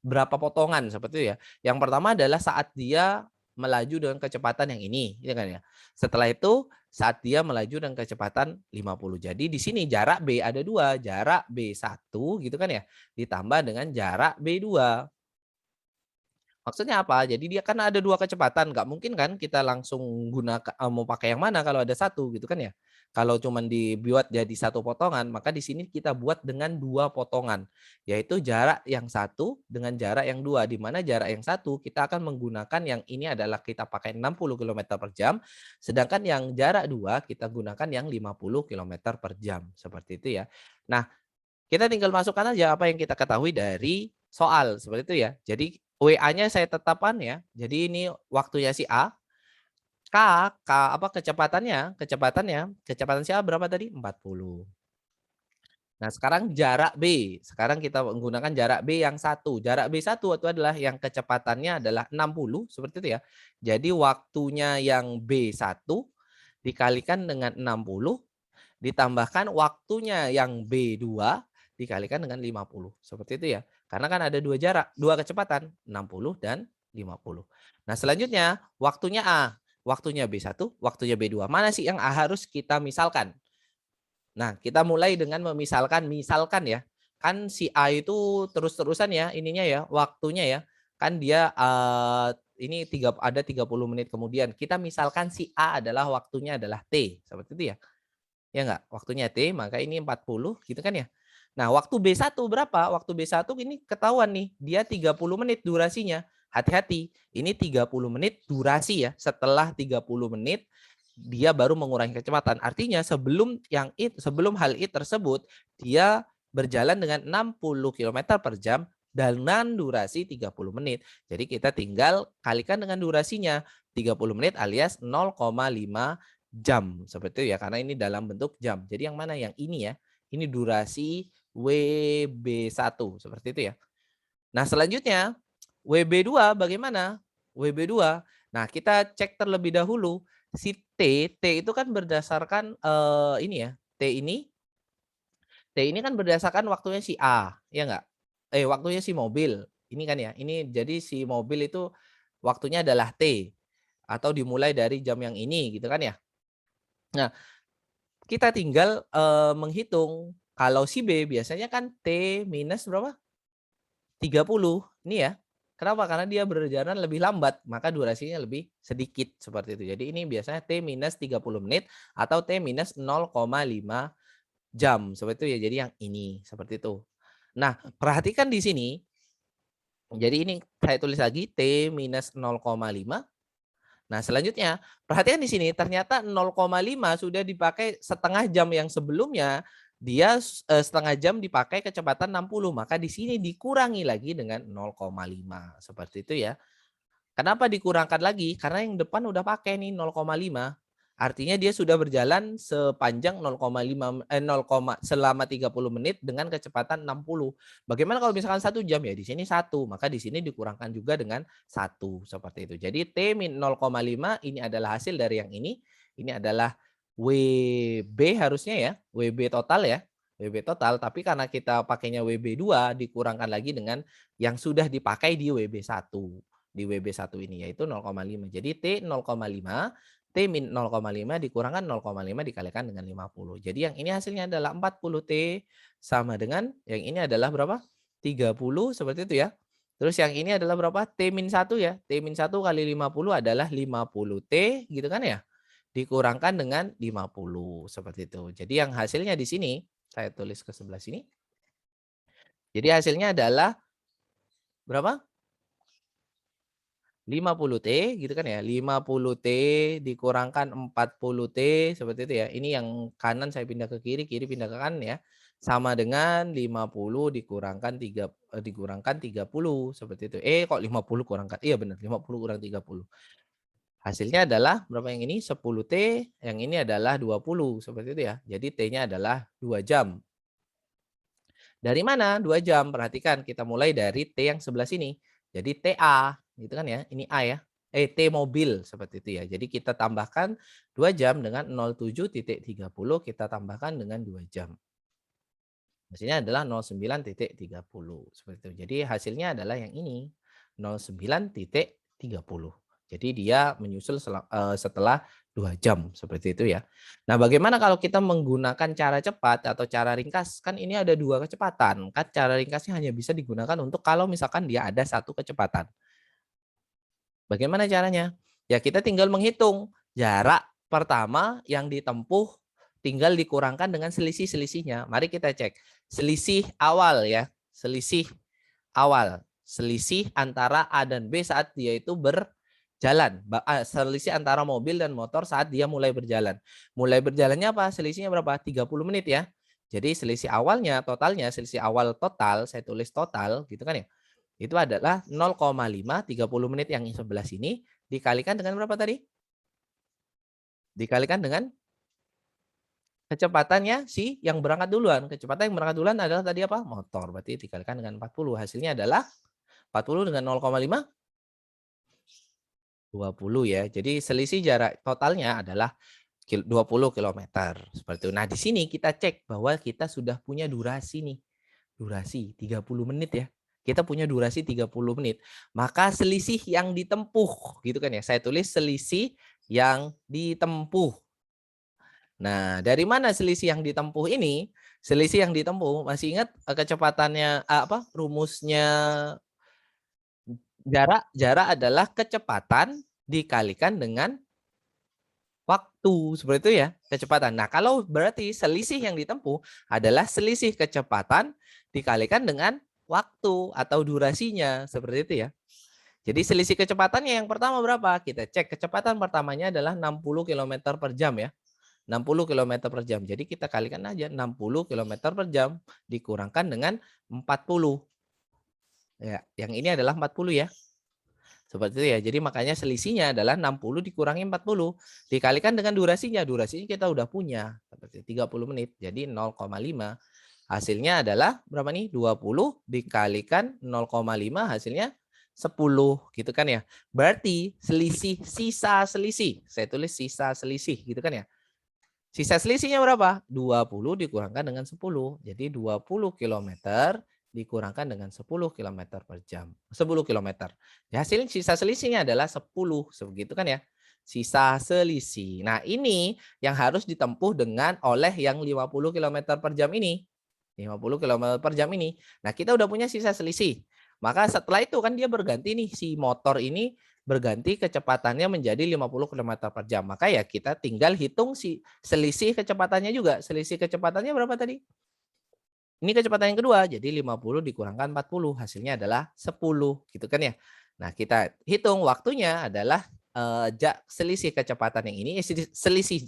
berapa potongan seperti itu ya. Yang pertama adalah saat dia melaju dengan kecepatan yang ini, ya kan ya. Setelah itu saat dia melaju dengan kecepatan 50. Jadi di sini jarak B ada 2, jarak B1 gitu kan ya, ditambah dengan jarak B2. Maksudnya apa? Jadi dia kan ada 2 kecepatan, nggak mungkin kan kita langsung mau pakai yang mana kalau ada satu gitu kan ya. Kalau cuman dibuat jadi satu potongan, maka di sini kita buat dengan 2 potongan, yaitu jarak yang satu dengan jarak yang 2, di mana jarak yang satu kita akan menggunakan yang ini adalah kita pakai 60 kilometer per jam, sedangkan yang jarak 2 kita gunakan yang 50 kilometer per jam, seperti itu ya. Nah, kita tinggal masukkan aja apa yang kita ketahui dari soal, seperti itu ya. Jadi WA-nya saya tetapkan ya. Jadi ini waktunya si A, K, apa kecepatan si A berapa tadi? 40. Nah, sekarang jarak B. Sekarang kita menggunakan jarak B yang satu. Jarak B1 itu adalah yang kecepatannya adalah 60, seperti itu ya. Jadi waktunya yang B1 dikalikan dengan 60 ditambahkan waktunya yang B2 dikalikan dengan 50. Seperti itu ya. Karena kan ada 2 jarak, 2 kecepatan, 60 dan 50. Nah, selanjutnya waktunya A, waktunya B1, waktunya B2. Mana sih yang harus kita misalkan? Nah, kita mulai dengan misalkan ya. Kan si A itu terus-terusan ya ininya ya, waktunya ya. Kan dia ini ada 30 menit kemudian. Kita misalkan si A adalah waktunya adalah T, seperti itu ya. Ya enggak? Waktunya T, maka ini 40 gitu kan ya. Nah, waktu B1 berapa? Waktu B1 ini ketahuan nih, dia 30 menit durasinya. Hati-hati, ini 30 menit durasi ya. Setelah 30 menit dia baru mengurangi kecepatan. Artinya sebelum hal itu tersebut dia berjalan dengan 60 kilometer per jam dengan durasi 30 menit. Jadi kita tinggal kalikan dengan durasinya 30 menit alias 0,5 jam seperti itu ya karena ini dalam bentuk jam. Jadi yang mana? Yang ini ya. Ini durasi WB1 seperti itu ya. Nah, selanjutnya WB2 bagaimana? WB2. Nah, kita cek terlebih dahulu si T itu kan berdasarkan ini ya. T ini kan berdasarkan waktunya si A, ya enggak? Waktunya si mobil. Ini kan ya. Ini jadi si mobil itu waktunya adalah T atau dimulai dari jam yang ini gitu kan ya. Nah, kita tinggal, menghitung kalau si B biasanya kan T minus berapa? 30 ini ya. Kenapa? Karena dia berjalan lebih lambat, maka durasinya lebih sedikit seperti itu. Jadi ini biasanya T minus 30 menit atau T minus 0,5 jam seperti itu ya. Jadi yang ini seperti itu. Nah, perhatikan di sini Jadi ini saya tulis lagi T minus 0,5. Nah, selanjutnya perhatikan di sini ternyata 0,5 sudah dipakai setengah jam yang sebelumnya dia setengah jam dipakai kecepatan 60, maka di sini dikurangi lagi dengan 0,5 seperti itu ya. Kenapa dikurangkan lagi? Karena yang depan udah pakai nih 0,5. Artinya dia sudah berjalan sepanjang 0,5 selama 30 menit dengan kecepatan 60. Bagaimana kalau misalkan 1 jam ya di sini 1, maka di sini dikurangkan juga dengan 1 seperti itu. Jadi T min 0,5 ini adalah hasil dari yang ini. Ini adalah WB harusnya ya, WB total ya. WB total, tapi karena kita pakainya WB2 dikurangkan lagi dengan yang sudah dipakai di WB1 di WB1 ini yaitu 0,5. Jadi T 0,5, T min 0,5 dikurangkan 0,5 dikalikan dengan 50. Jadi yang ini hasilnya adalah 40 T sama dengan yang ini adalah berapa? 30 seperti itu ya. Terus yang ini adalah berapa? T min 1 ya. T min 1 kali 50 adalah 50 T gitu kan ya. Dikurangkan dengan 50 seperti itu. Jadi yang hasilnya di sini saya tulis ke sebelah sini. Jadi hasilnya adalah berapa? 50 T gitu kan ya, 50 T dikurangkan 40 T seperti itu ya. Ini yang kanan saya pindah ke kiri, kiri pindah ke kanan ya. Sama dengan 50 dikurangkan 30 seperti itu. Kok 50 kurangkan? Iya benar, 50 kurang 30. Hasilnya adalah berapa yang ini? 10 T, yang ini adalah 20 seperti itu ya. Jadi T-nya adalah 2 jam. Dari mana 2 jam? Perhatikan kita mulai dari T yang sebelah sini. Jadi TA gitu kan ya. Ini A ya. T mobil seperti itu ya. Jadi kita tambahkan 2 jam dengan 07.30 kita tambahkan dengan 2 jam. Hasilnya adalah 09.30 seperti itu. Jadi hasilnya adalah yang ini 09.30. Jadi dia menyusul setelah 2 jam seperti itu ya. Nah, bagaimana kalau kita menggunakan cara cepat atau cara ringkas? Kan ini ada 2 kecepatan. Kan cara ringkasnya hanya bisa digunakan untuk kalau misalkan dia ada 1 kecepatan. Bagaimana caranya? Ya kita tinggal menghitung jarak pertama yang ditempuh tinggal dikurangkan dengan selisih-selisihnya. Mari kita cek. Selisih awal ya, selisih awal. Selisih antara A dan B saat dia itu berjalan. Selisih antara mobil dan motor saat dia mulai berjalan. Mulai berjalannya apa? Selisihnya berapa? 30 menit ya. Jadi selisih awalnya, totalnya, selisih awal total, saya tulis total gitu kan ya. Itu adalah 0,5 30 menit yang sebelah sini dikalikan dengan berapa tadi? Dikalikan dengan kecepatannya si yang berangkat duluan. Kecepatan yang berangkat duluan adalah tadi apa? Motor. Berarti dikalikan dengan 40. Hasilnya adalah 40 dengan 0,5 20 ya. Jadi selisih jarak totalnya adalah 20 kilometer seperti itu. Nah, di sini kita cek bahwa kita sudah punya durasi nih. Durasi 30 menit ya. Kita punya durasi 30 menit. Maka selisih yang ditempuh gitu kan ya. Saya tulis selisih yang ditempuh. Nah, dari mana selisih yang ditempuh ini? Selisih yang ditempuh, masih ingat kecepatannya apa? Rumusnya jarak adalah kecepatan dikalikan dengan waktu, seperti itu ya, kecepatan. Nah, kalau berarti selisih yang ditempuh adalah selisih kecepatan dikalikan dengan waktu atau durasinya, seperti itu ya. Jadi selisih kecepatannya yang pertama berapa? Kita cek kecepatan pertamanya adalah 60 km per jam ya. 60 km per jam. Jadi kita kalikan aja 60 km per jam dikurangkan dengan 40. Ya, yang ini adalah 40 ya. Seperti itu ya. Jadi makanya selisihnya adalah 60 dikurangi 40 dikalikan dengan durasinya. Durasinya kita udah punya seperti 30 menit. Jadi 0,5. Hasilnya adalah berapa nih? 20 dikalikan 0,5 hasilnya 10 gitu kan ya. Berarti selisih sisa selisih. Saya tulis sisa selisih gitu kan ya. Sisa selisihnya berapa? 20 dikurangkan dengan 10. Jadi 20 kilometer dikurangkan dengan 10 kilometer per jam. 10 kilometer. Ya, hasil sisa selisihnya adalah 10. Sebegitu kan ya. Sisa selisih. Nah, ini yang harus ditempuh dengan oleh yang 50 kilometer per jam ini. 50 kilometer per jam ini. Nah, kita udah punya sisa selisih. Maka setelah itu kan dia berganti nih si motor ini berganti kecepatannya menjadi 50 kilometer per jam. Maka ya kita tinggal hitung si selisih kecepatannya juga. Selisih kecepatannya berapa tadi? Ini kecepatan yang kedua, jadi 50 dikurangkan 40, hasilnya adalah 10, gitu kan ya. Nah, kita hitung waktunya adalah selisih kecepatan yang ini, selisih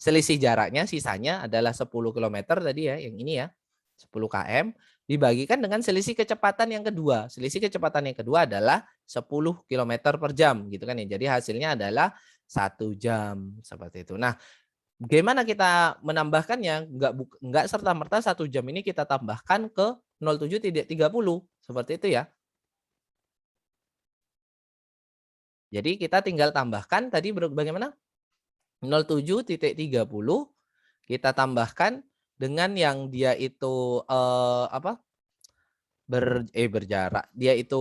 selisih jaraknya sisanya adalah 10 kilometer tadi ya, yang ini ya, 10 km dibagikan dengan selisih kecepatan yang kedua. Selisih kecepatan yang kedua adalah 10 kilometer per jam, gitu kan ya. Jadi hasilnya adalah 1 jam, seperti itu. Nah, bagaimana kita menambahkannya? Enggak serta-merta 1 jam ini kita tambahkan ke 07.30, seperti itu ya. Jadi kita tinggal tambahkan tadi bagaimana? 07.30 kita tambahkan dengan yang dia itu, apa, berjarak, dia itu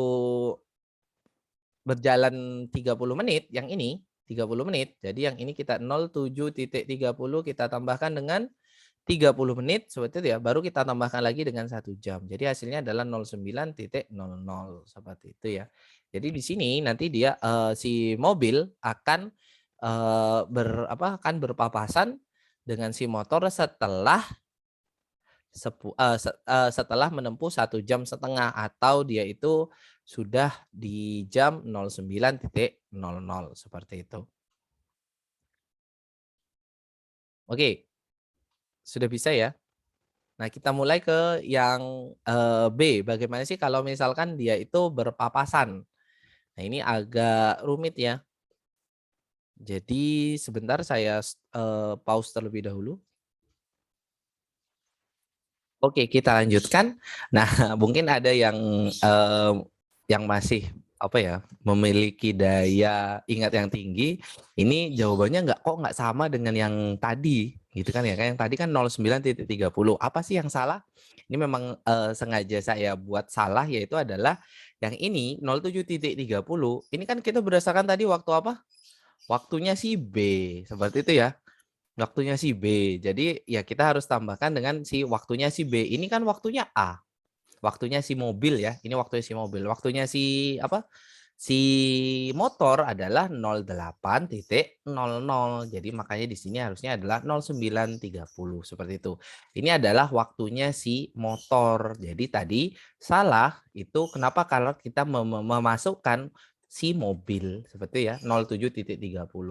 berjalan 30 menit, yang ini 30 menit. Jadi yang ini kita 07.30 kita tambahkan dengan 30 menit seperti itu ya, baru kita tambahkan lagi dengan 1 jam. Jadi hasilnya adalah 09.00 seperti itu ya. Jadi di sini nanti dia, si mobil akan, akan berpapasan dengan si motor setelah setelah menempuh 1 jam setengah atau dia itu sudah di jam 09.00 seperti itu. Oke, sudah bisa ya? Nah, kita mulai ke yang, B. Bagaimana sih kalau misalkan dia itu berpapasan? Nah, ini agak rumit ya. Jadi sebentar saya pause terlebih dahulu. Oke, kita lanjutkan. Nah, mungkin ada yang masih apa ya, memiliki daya ingat yang tinggi. Ini jawabannya nggak sama dengan yang tadi, gitu kan ya? Kan yang tadi kan 09.30. Apa sih yang salah? Ini memang sengaja saya buat salah, yaitu adalah yang ini 07.30. Ini kan kita berdasarkan tadi waktu apa? Waktunya si B, seperti itu ya. Waktunya si B. Jadi ya kita harus tambahkan dengan si waktunya si B. Ini kan waktunya A. Waktunya si mobil ya. Ini waktunya si mobil. Waktunya si apa? Si motor adalah 08.00. Jadi makanya di sini harusnya adalah 09.30 seperti itu. Ini adalah waktunya si motor. Jadi tadi salah itu kenapa kalau kita memasukkan si mobil seperti ya 07.30.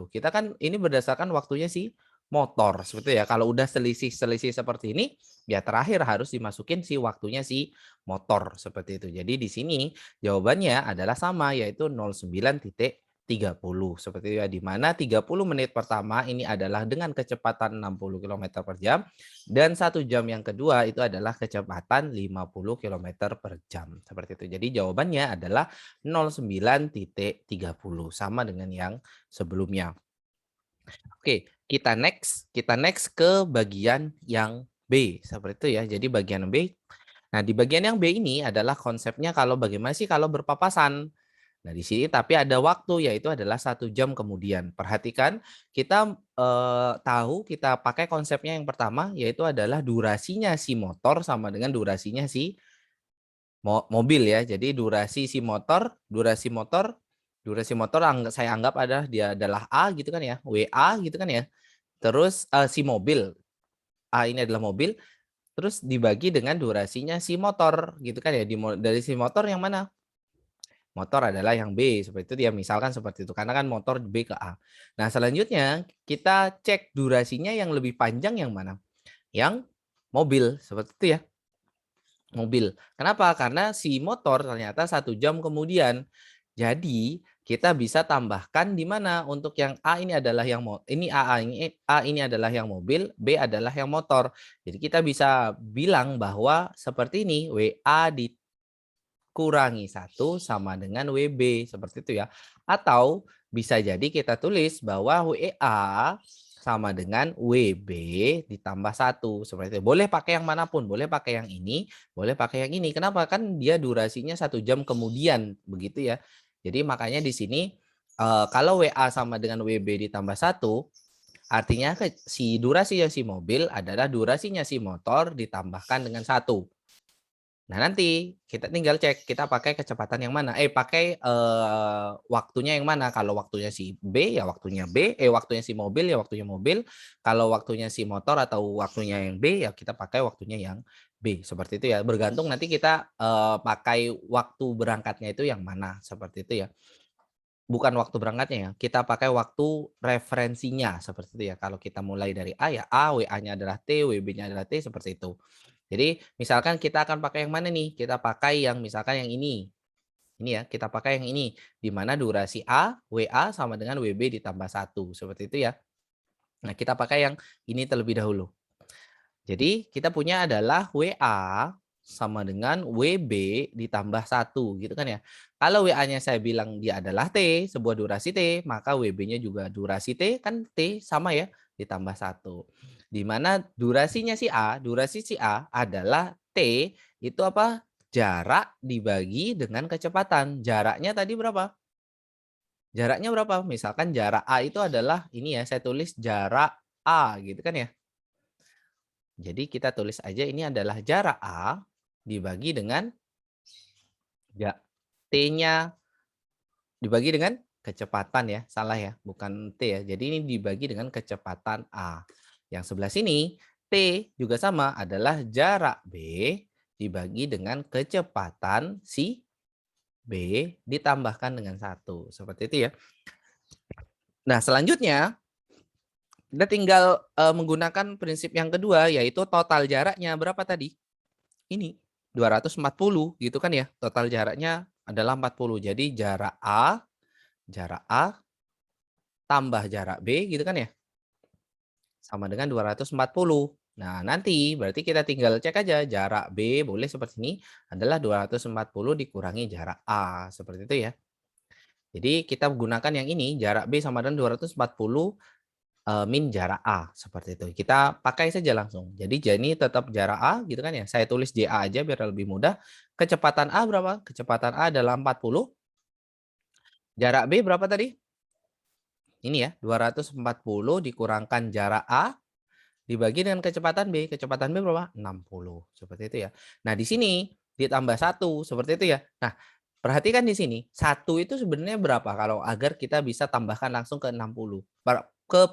Kita kan ini berdasarkan waktunya si motor seperti ya. Kalau udah selisih-selisih seperti ini ya terakhir harus dimasukin si waktunya si motor seperti itu. Jadi di sini jawabannya adalah sama yaitu 09.30 seperti itu ya, di mana 30 menit pertama ini adalah dengan kecepatan 60 km per jam dan 1 jam yang kedua itu adalah kecepatan 50 km per jam seperti itu. Jadi jawabannya adalah 09.30 sama dengan yang sebelumnya. Oke, kita next ke bagian yang B seperti itu ya. Jadi bagian B. Nah, di bagian yang B ini adalah konsepnya kalau bagaimana sih kalau berpapasan. Nah, di sini tapi ada waktu yaitu adalah 1 jam kemudian. Perhatikan kita tahu kita pakai konsepnya yang pertama yaitu adalah durasinya si motor sama dengan durasinya si mobil ya. Jadi durasi motor saya anggap adalah dia adalah A gitu kan ya, WA gitu kan ya. Terus si mobil, A ini adalah mobil, terus dibagi dengan durasinya si motor gitu kan ya. Dari si motor yang mana? Motor adalah yang B, seperti itu dia misalkan seperti itu, karena kan motor B ke A. Nah selanjutnya kita cek durasinya yang lebih panjang yang mana? Yang mobil, seperti itu ya, mobil. Kenapa? Karena si motor ternyata 1 jam kemudian. Jadi kita bisa tambahkan di mana untuk yang A ini adalah yang ini A ini adalah yang mobil, B adalah yang motor. Jadi kita bisa bilang bahwa seperti ini WA kurangi 1 sama dengan WB, seperti itu ya. Atau bisa jadi kita tulis bahwa WA sama dengan WB ditambah 1, seperti itu. Boleh pakai yang manapun, boleh pakai yang ini, boleh pakai yang ini. Kenapa? Kan dia durasinya 1 jam kemudian, begitu ya. Jadi makanya di sini kalau WA sama dengan WB ditambah 1, artinya si durasinya si mobil adalah durasinya si motor ditambahkan dengan 1. Nah, nanti kita tinggal cek kita pakai kecepatan yang mana, pakai, waktunya yang mana. Kalau waktunya si B, ya waktunya B, waktunya si mobil, ya waktunya mobil. Kalau waktunya si motor atau waktunya yang B, ya kita pakai waktunya yang B, seperti itu ya. Bergantung nanti kita, pakai waktu berangkatnya itu yang mana, seperti itu ya. Bukan waktu berangkatnya ya, kita pakai waktu referensinya, seperti itu ya. Kalau kita mulai dari A ya A, WA-nya adalah T, WB-nya adalah T, seperti itu. Jadi misalkan kita akan pakai yang mana nih? Kita pakai yang misalkan yang ini. Ini ya, kita pakai yang ini, di mana durasi A, WA sama dengan WB ditambah satu seperti itu ya. Nah, kita pakai yang ini terlebih dahulu. Jadi kita punya adalah WA sama dengan WB ditambah satu gitu kan ya. Kalau WA-nya saya bilang dia adalah T, sebuah durasi T, maka WB-nya juga durasi T, kan T sama ya, ditambah satu. Di mana durasi si A adalah T, itu apa? Jarak dibagi dengan kecepatan. Jaraknya tadi berapa? Jaraknya berapa? Misalkan jarak A itu adalah ini ya, saya tulis jarak A gitu kan ya. Jadi kita tulis aja ini adalah jarak A dibagi dengan ya T-nya dibagi dengan kecepatan ya, salah ya, bukan T ya. Jadi ini dibagi dengan kecepatan A. Yang sebelah sini T juga sama adalah jarak B dibagi dengan kecepatan si B ditambahkan dengan satu. Seperti itu ya. Nah, selanjutnya kita tinggal menggunakan prinsip yang kedua yaitu total jaraknya berapa tadi? Ini 240 gitu kan ya. Total jaraknya adalah 40. Jadi jarak A tambah jarak B gitu kan ya. Sama dengan 240. Nah, nanti berarti kita tinggal cek aja jarak B boleh seperti ini adalah 240 dikurangi jarak A. Seperti itu ya. Jadi kita gunakan yang ini jarak B sama dengan 240 min jarak A, seperti itu. Kita pakai saja langsung. Jadi ini tetap jarak A gitu kan ya. Saya tulis JA aja biar lebih mudah. Kecepatan A berapa? Kecepatan A adalah 40. Jarak B berapa tadi? Ini ya, 240 dikurangkan jarak A dibagi dengan kecepatan B. Kecepatan B berapa? 60. Seperti itu ya. Nah, di sini ditambah 1, seperti itu ya. Nah, perhatikan di sini, 1 itu sebenarnya berapa kalau agar kita bisa tambahkan langsung ke 60. Ke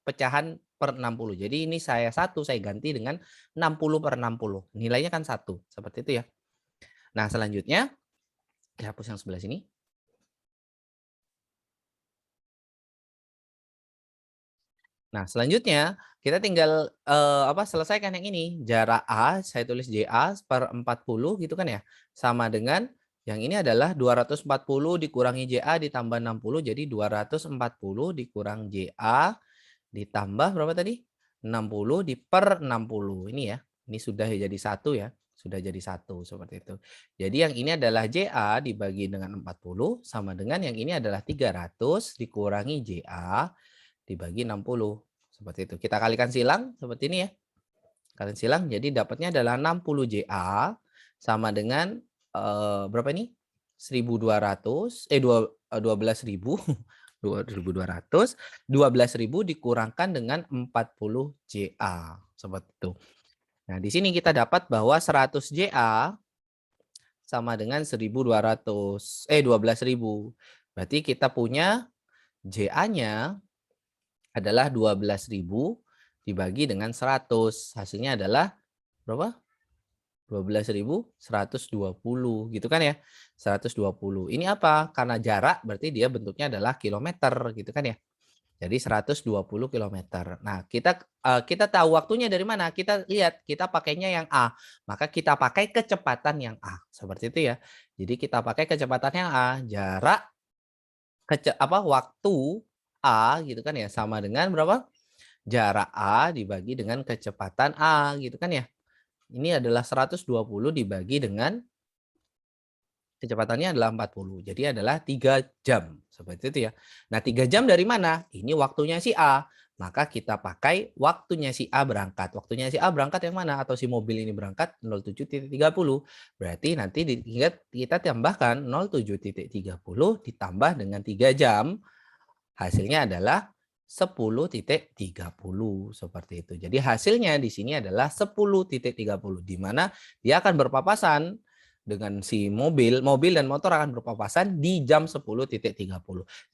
pecahan per 60. Jadi ini saya 1 saya ganti dengan 60 per 60. Nilainya kan 1, seperti itu ya. Nah, selanjutnya kita hapus yang sebelah sini. Nah, selanjutnya kita tinggal selesaikan yang ini. Jarak A saya tulis JA per 40 gitu kan ya. Sama dengan yang ini adalah 240 dikurangi JA ditambah 60 jadi 240 dikurang JA ditambah berapa tadi? 60 di per 60 ini ya. Ini sudah jadi satu ya. Sudah jadi satu seperti itu. Jadi yang ini adalah JA dibagi dengan 40 sama dengan yang ini adalah 300 dikurangi JA dibagi 60. Seperti itu. Kita kalikan silang seperti ini ya. Kalikan silang jadi dapatnya adalah 60 JA sama dengan berapa ini? 1200 12.000 12.200 12.000 dikurangkan dengan 40 JA seperti itu. Nah, di sini kita dapat bahwa 100 JA sama dengan 12.000. Berarti kita punya JA-nya adalah 12.000 dibagi dengan 100. Hasilnya adalah berapa? 12.120 gitu kan ya. 120. Ini apa? Karena jarak berarti dia bentuknya adalah kilometer gitu kan ya. Jadi 120 kilometer. Nah, kita tahu waktunya dari mana? Kita lihat, kita pakainya yang A. Maka kita pakai kecepatan yang A. Seperti itu ya. Jadi kita pakai kecepatan yang A. Jarak waktu A gitu kan ya sama dengan berapa? Jarak A dibagi dengan kecepatan A gitu kan ya. Ini adalah 120 dibagi dengan kecepatannya adalah 40. Jadi adalah 3 jam. Seperti itu ya. Nah, 3 jam dari mana? Ini waktunya si A. Maka kita pakai waktunya si A berangkat. Waktunya si A berangkat yang mana? Atau si mobil ini berangkat 07.30. Berarti nanti kita tambahkan 07.30 ditambah dengan 3 jam. Hasilnya adalah 10.30 seperti itu. Jadi hasilnya di sini adalah 10.30 di mana dia akan berpapasan dengan si mobil dan motor akan berpapasan di jam 10.30.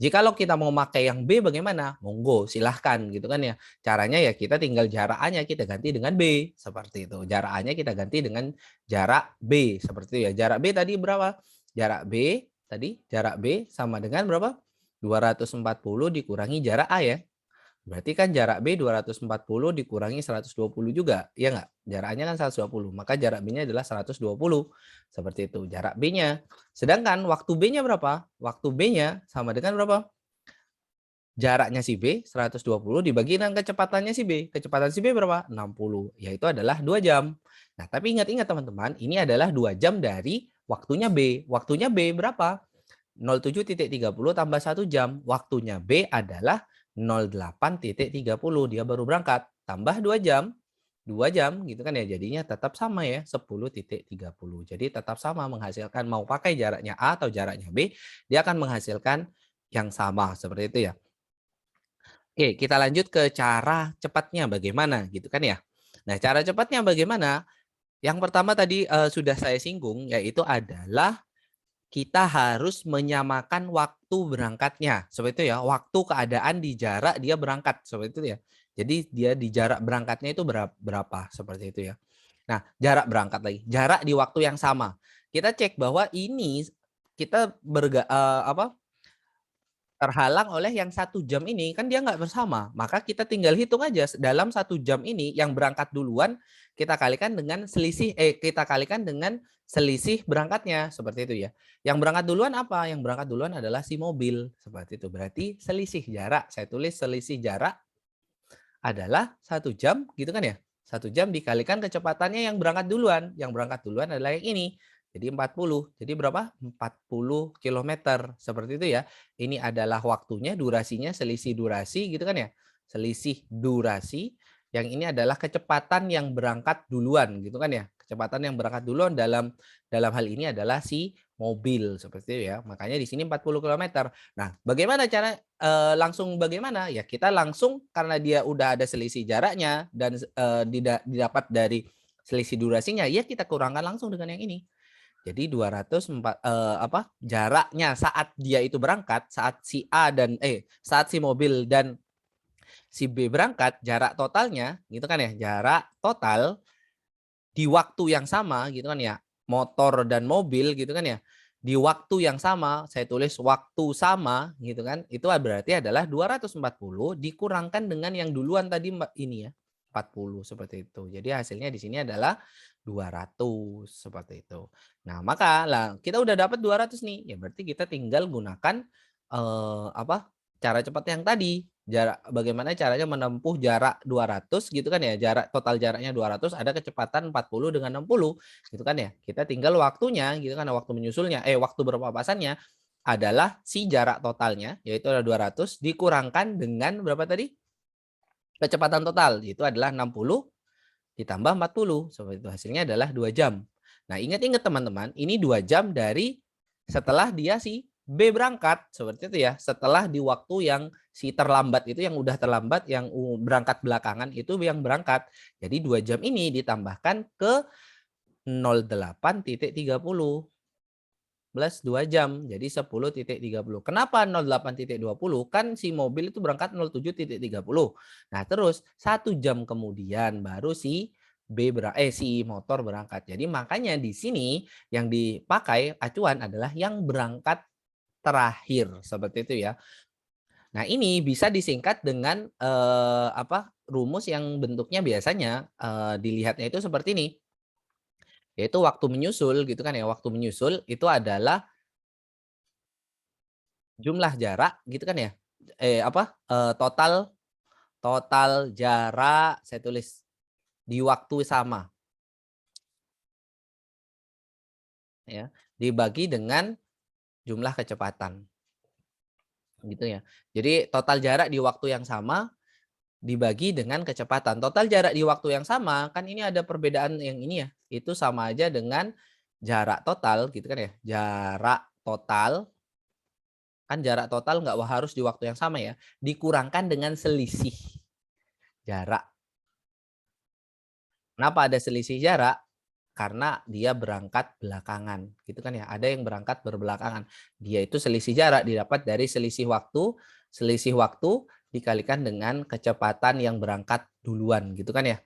Jikalau kita mau pakai yang B bagaimana? Monggo, silahkan gitu kan ya. Caranya ya kita tinggal jarak A-nya kita ganti dengan B, seperti itu. Jarak A-nya kita ganti dengan jarak B, seperti itu ya. Jarak B tadi berapa? Jarak B sama dengan berapa? 240 dikurangi jarak A ya. Berarti kan jarak B 240 dikurangi 120 juga, ya nggak? Jaraknya kan 120, maka jarak B-nya adalah 120. Seperti itu jarak B-nya. Sedangkan waktu B-nya berapa? Waktu B-nya sama dengan berapa? Jaraknya si B 120 dibagi dengan kecepatannya si B. Kecepatan si B berapa? 60, yaitu adalah 2 jam. Nah, tapi ingat-ingat teman-teman, ini adalah 2 jam dari waktunya B. Waktunya B berapa? 07.30 tambah 1 jam. Waktunya B adalah 08.30. Dia baru berangkat. Tambah 2 jam. 2 jam gitu kan ya. Jadinya tetap sama ya. 10.30. Jadi tetap sama menghasilkan mau pakai jaraknya A atau jaraknya B. Dia akan menghasilkan yang sama. Seperti itu ya. Oke, kita lanjut ke cara cepatnya bagaimana gitu kan ya. Nah, cara cepatnya bagaimana? Yang pertama tadi sudah saya singgung yaitu adalah kita harus menyamakan waktu berangkatnya. Seperti itu ya, waktu keadaan di jarak dia berangkat. Seperti itu ya. Jadi dia di jarak berangkatnya itu berapa? Seperti itu ya. Nah, jarak berangkat lagi. Jarak di waktu yang sama. Kita cek bahwa ini kita terhalang oleh yang 1 jam ini kan dia nggak bersama. Maka kita tinggal hitung aja dalam 1 jam ini yang berangkat duluan kita kalikan dengan selisih berangkatnya seperti itu ya. Yang berangkat duluan apa? Yang berangkat duluan adalah si mobil seperti itu. Berarti selisih jarak. Saya tulis selisih jarak adalah 1 jam gitu kan ya. 1 jam dikalikan kecepatannya yang berangkat duluan. Yang berangkat duluan adalah yang ini. Jadi 40. Jadi berapa? 40 kilometer. Seperti itu ya. Ini adalah waktunya, durasinya, selisih durasi gitu kan ya. Selisih durasi. Yang ini adalah kecepatan yang berangkat duluan gitu kan ya. Kecepatan yang berangkat duluan dalam hal ini adalah si mobil seperti itu ya. Makanya di sini 40 kilometer. Nah, bagaimana cara langsung bagaimana? Ya kita langsung karena dia udah ada selisih jaraknya dan didapat dari selisih durasinya, ya kita kurangkan langsung dengan yang ini. Jadi 204 jaraknya saat dia itu berangkat, saat si mobil dan si B berangkat, jarak totalnya gitu kan ya, jarak total di waktu yang sama gitu kan ya, motor dan mobil gitu kan ya, di waktu yang sama, saya tulis waktu sama gitu kan, itu berarti adalah 240 dikurangkan dengan yang duluan tadi ini ya, 40 seperti itu. Jadi hasilnya di sini adalah 200 seperti itu. Nah, maka lah kita udah dapat 200 nih. Ya berarti kita tinggal gunakan cara cepat yang tadi. Bagaimana caranya menempuh jarak 200 gitu kan ya. Total jaraknya 200 ada kecepatan 40 dengan 60 gitu kan ya. Kita tinggal waktunya gitu kan waktu menyusulnya waktu berpapasannya adalah si jarak totalnya yaitu ada 200 dikurangkan dengan berapa tadi? Kecepatan total itu adalah 60 ditambah 40 seperti itu hasilnya adalah 2 jam. Nah, ingat-ingat teman-teman, ini 2 jam dari setelah dia si B berangkat seperti itu ya. Setelah di waktu yang si terlambat itu yang udah terlambat yang berangkat belakangan itu yang berangkat. Jadi 2 jam ini ditambahkan ke 08.30 plus 2 jam jadi 10.30. Kenapa 08.20? Kan si mobil itu berangkat 07.30. Nah, terus 1 jam kemudian baru si si motor berangkat. Jadi makanya di sini yang dipakai acuan adalah yang berangkat terakhir seperti itu ya. Nah, ini bisa disingkat dengan rumus yang bentuknya biasanya dilihatnya itu seperti ini. Yaitu waktu menyusul gitu kan ya. Waktu menyusul itu adalah jumlah jarak gitu kan ya. Total jarak saya tulis di waktu sama ya, dibagi dengan jumlah kecepatan. Gitu ya. Jadi total jarak di waktu yang sama dibagi dengan kecepatan. Total jarak di waktu yang sama kan ini ada perbedaan yang ini ya. Itu sama aja dengan jarak total gitu kan ya. Jarak total kan jarak total nggak harus di waktu yang sama ya. Dikurangkan dengan selisih jarak. Kenapa ada selisih jarak? karena dia berangkat belakangan, gitu kan ya. Ada yang berangkat berbelakangan. Dia itu selisih jarak didapat dari selisih waktu dikalikan dengan kecepatan yang berangkat duluan, gitu kan ya.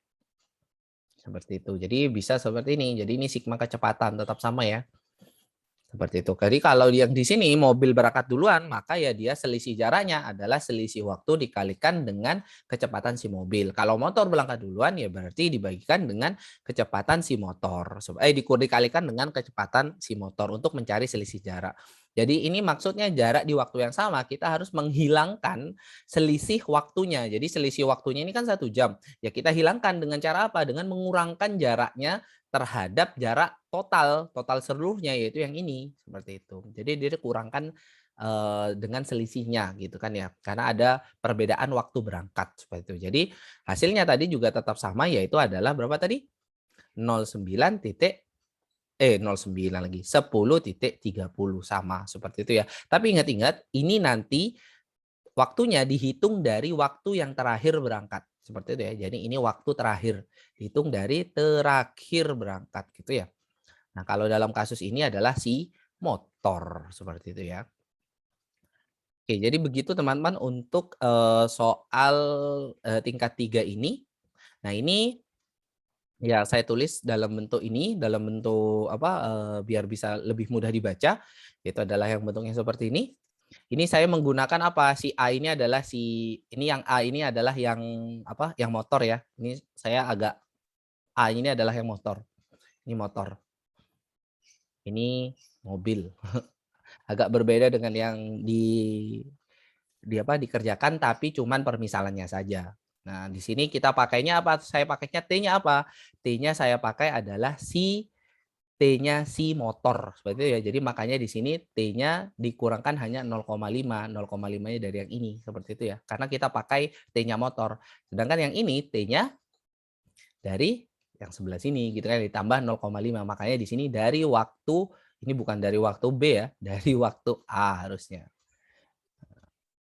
Seperti itu. Jadi bisa seperti ini. Jadi ini sigma kecepatan tetap sama ya. Seperti itu. Jadi kalau yang di sini mobil berangkat duluan, maka ya dia selisih jaraknya adalah selisih waktu dikalikan dengan kecepatan si mobil. Kalau motor berangkat duluan ya berarti dibagikan dengan kecepatan si motor. Dikalikan dengan kecepatan si motor untuk mencari selisih jarak. Jadi ini maksudnya jarak di waktu yang sama kita harus menghilangkan selisih waktunya. Jadi selisih waktunya ini kan 1 jam. Ya kita hilangkan dengan cara apa? Dengan mengurangkan jaraknya terhadap jarak total seluruhnya yaitu yang ini, seperti itu. Jadi dia dikurangkan, dengan selisihnya gitu kan ya, karena ada perbedaan waktu berangkat seperti itu. Jadi hasilnya tadi juga tetap sama yaitu adalah berapa tadi? 09 titik 09 lagi, 10,30 sama seperti itu ya. Tapi ingat-ingat ini nanti waktunya dihitung dari waktu yang terakhir berangkat, seperti itu ya. Jadi ini waktu terakhir, dihitung dari terakhir berangkat gitu ya. Nah, kalau dalam kasus ini adalah si motor, seperti itu ya. Oke, jadi begitu teman-teman untuk, soal, tingkat 3 ini. Nah ini, ya saya tulis dalam bentuk ini, dalam bentuk apa, biar bisa lebih mudah dibaca, itu adalah yang bentuknya seperti ini. Ini saya menggunakan apa, si A ini adalah ini yang A ini adalah yang apa, yang motor ya. Ini saya agak A ini adalah yang motor, ini motor, ini mobil. Agak berbeda dengan yang dikerjakan tapi cuman permisalannya saja. Nah, di sini kita pakainya apa? Saya pakainya T-nya apa? T-nya saya pakai adalah T-nya si motor, seperti itu ya. Jadi makanya di sini T-nya dikurangkan hanya 0,5, 0,5-nya dari yang ini, seperti itu ya. Karena kita pakai T-nya motor. Sedangkan yang ini T-nya dari yang sebelah sini gitu kan ditambah 0,5. Makanya di sini dari waktu ini bukan dari waktu B ya, dari waktu A harusnya.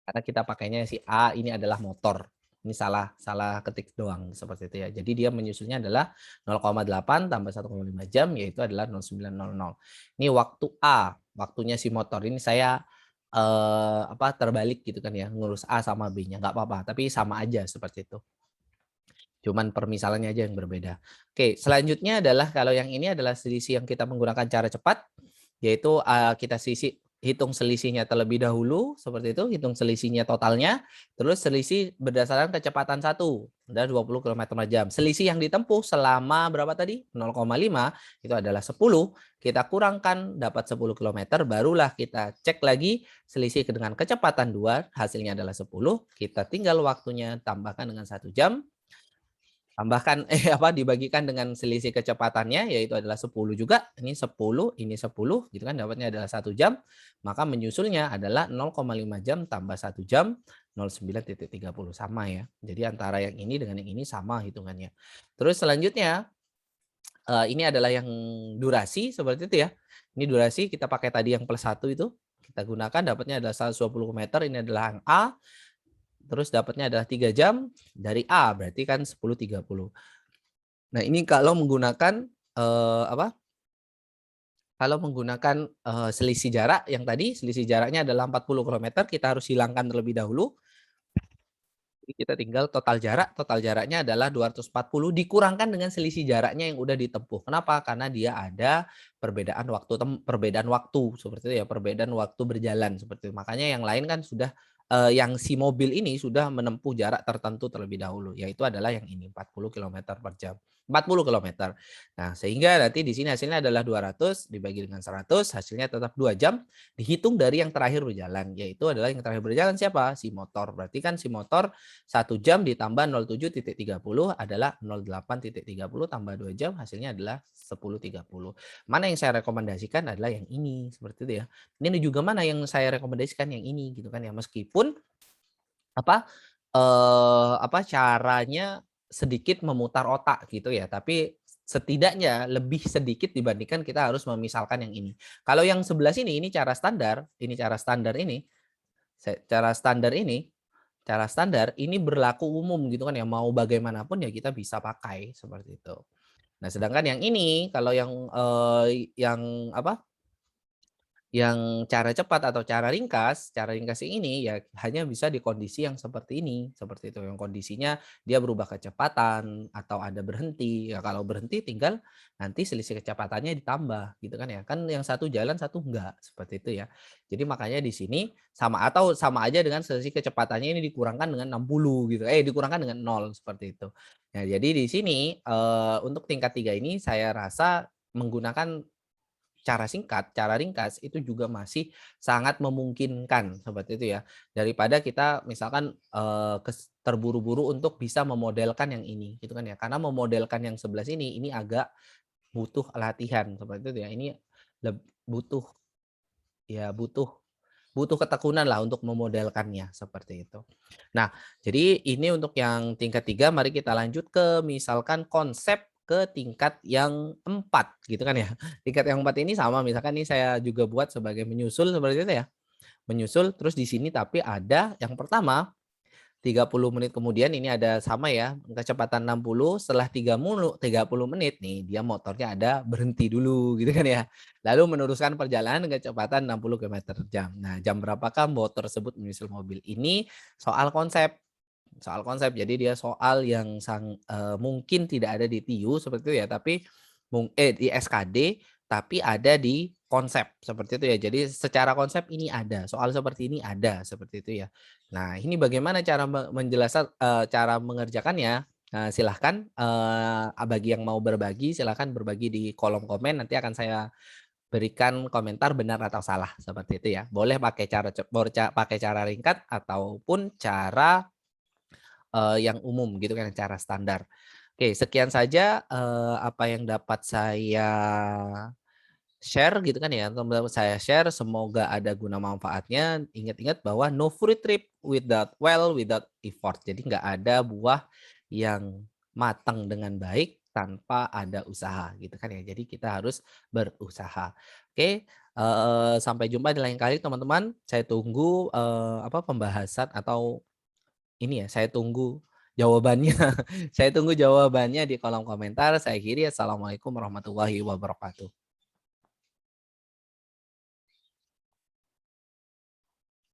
Karena kita pakainya si A ini adalah motor. Ini salah salah ketik doang seperti itu ya. Jadi dia menyusunnya adalah 0,8 tambah 1,5 jam yaitu adalah 0900. Ini waktu A, waktunya si motor. Ini saya terbalik gitu kan ya, ngurus A sama B-nya nggak apa-apa, tapi sama aja seperti itu. Cuman permisalannya aja yang berbeda. Oke, selanjutnya adalah kalau yang ini adalah selisih yang kita menggunakan cara cepat, yaitu kita hitung selisihnya terlebih dahulu, seperti itu, hitung selisihnya totalnya, terus selisih berdasarkan kecepatan 1, adalah 20 km/jam. Selisih yang ditempuh selama berapa tadi? 0,5 itu adalah 10, kita kurangkan dapat 10 km, barulah kita cek lagi selisih dengan kecepatan 2, hasilnya adalah 10, kita tinggal waktunya tambahkan dengan 1 jam, tambahkan dibagikan dengan selisih kecepatannya yaitu adalah 10 juga, ini 10 gitu kan dapatnya adalah 1 jam, maka menyusulnya adalah 0,5 jam tambah 1 jam, 09,30 sama ya. Jadi antara yang ini dengan yang ini sama hitungannya. Terus selanjutnya, ini adalah yang durasi seperti itu ya. Ini durasi kita pakai tadi yang +1 itu, kita gunakan dapatnya adalah 120 meter, ini adalah yang A. Terus dapatnya adalah 3 jam dari A, berarti kan 10,30. Nah, ini kalau menggunakan, kalau menggunakan, selisih jarak yang tadi, selisih jaraknya adalah 40 kilometer, kita harus hilangkan terlebih dahulu. Jadi kita tinggal total jaraknya adalah 240 dikurangkan dengan selisih jaraknya yang udah ditempuh. Kenapa? Karena dia ada perbedaan waktu, seperti itu ya, perbedaan waktu berjalan, seperti itu. Makanya yang lain kan sudah, yang si mobil ini sudah menempuh jarak tertentu terlebih dahulu, yaitu adalah yang ini 40 kilometer per jam, 40 kilometer. Nah, sehingga nanti di sini hasilnya adalah 200 dibagi dengan 100, hasilnya tetap 2 jam, dihitung dari yang terakhir berjalan, yaitu adalah yang terakhir berjalan siapa? Si motor. Berarti kan si motor 1 jam ditambah 07,30 adalah 08,30 tambah 2 jam hasilnya adalah 10,30. Mana yang saya rekomendasikan adalah yang ini, seperti itu ya. Ini juga mana yang saya rekomendasikan yang ini gitu kan ya. Meskipun apa, caranya sedikit memutar otak gitu ya, tapi setidaknya lebih sedikit dibandingkan kita harus memisalkan yang ini. Kalau yang sebelah sini ini cara standar, cara standar ini cara standar ini berlaku umum gitu kan ya, mau bagaimanapun ya kita bisa pakai, seperti itu. Nah, sedangkan yang ini kalau yang apa, yang cara cepat atau cara ringkas yang ini ya hanya bisa di kondisi yang seperti ini, seperti itu. Yang kondisinya dia berubah kecepatan atau ada berhenti. Ya kalau berhenti tinggal nanti selisih kecepatannya ditambah gitu kan ya. Kan yang satu jalan, satu enggak, seperti itu ya. Jadi makanya di sini sama atau sama aja dengan selisih kecepatannya ini dikurangkan dengan 60 gitu. Dikurangkan dengan 0 seperti itu. Nah, jadi di sini untuk tingkat 3 ini saya rasa menggunakan cara singkat, cara ringkas itu juga masih sangat memungkinkan seperti itu ya. Daripada kita misalkan, terburu-buru untuk bisa memodelkan yang ini gitu kan ya. Karena memodelkan yang 11 ini agak butuh latihan seperti itu ya. Ini butuh ya butuh butuh ketekunan lah untuk memodelkannya seperti itu. Nah, jadi ini untuk yang tingkat 3 mari kita lanjut ke misalkan konsep ke tingkat yang 4 gitu kan ya. Tingkat yang 4 ini sama misalkan ini saya juga buat sebagai menyusul seperti itu ya. Menyusul terus di sini tapi ada yang pertama 30 menit kemudian ini ada sama ya, kecepatan 60 setelah 30 menit nih dia motornya ada berhenti dulu gitu kan ya. Lalu meneruskan perjalanan dengan kecepatan 60 kilometer per jam. Nah, jam berapakah motor tersebut menyusul mobil? Ini soal konsep. Soal konsep. Jadi dia soal yang mungkin tidak ada di TIU seperti itu ya, tapi di SKD, tapi ada di konsep, seperti itu ya. Jadi secara konsep ini ada, soal seperti ini ada, seperti itu ya. Nah, ini bagaimana cara menjelaskan cara mengerjakannya? Silahkan, bagi yang mau berbagi, silahkan berbagi di kolom komen, nanti akan saya berikan komentar benar atau salah, seperti itu ya. Boleh pakai pakai cara ringkat ataupun cara yang umum gitu kan, cara standar. Oke, sekian saja, apa yang dapat saya share gitu kan ya, saya share semoga ada guna manfaatnya. Ingat-ingat bahwa no fruit trip without effort. Jadi nggak ada buah yang matang dengan baik tanpa ada usaha gitu kan ya. Jadi kita harus berusaha. Oke, sampai jumpa di lain kali teman-teman. Saya tunggu, pembahasan atau ini ya, saya tunggu jawabannya. Saya tunggu jawabannya di kolom komentar. Saya akhiri, assalamualaikum warahmatullahi wabarakatuh.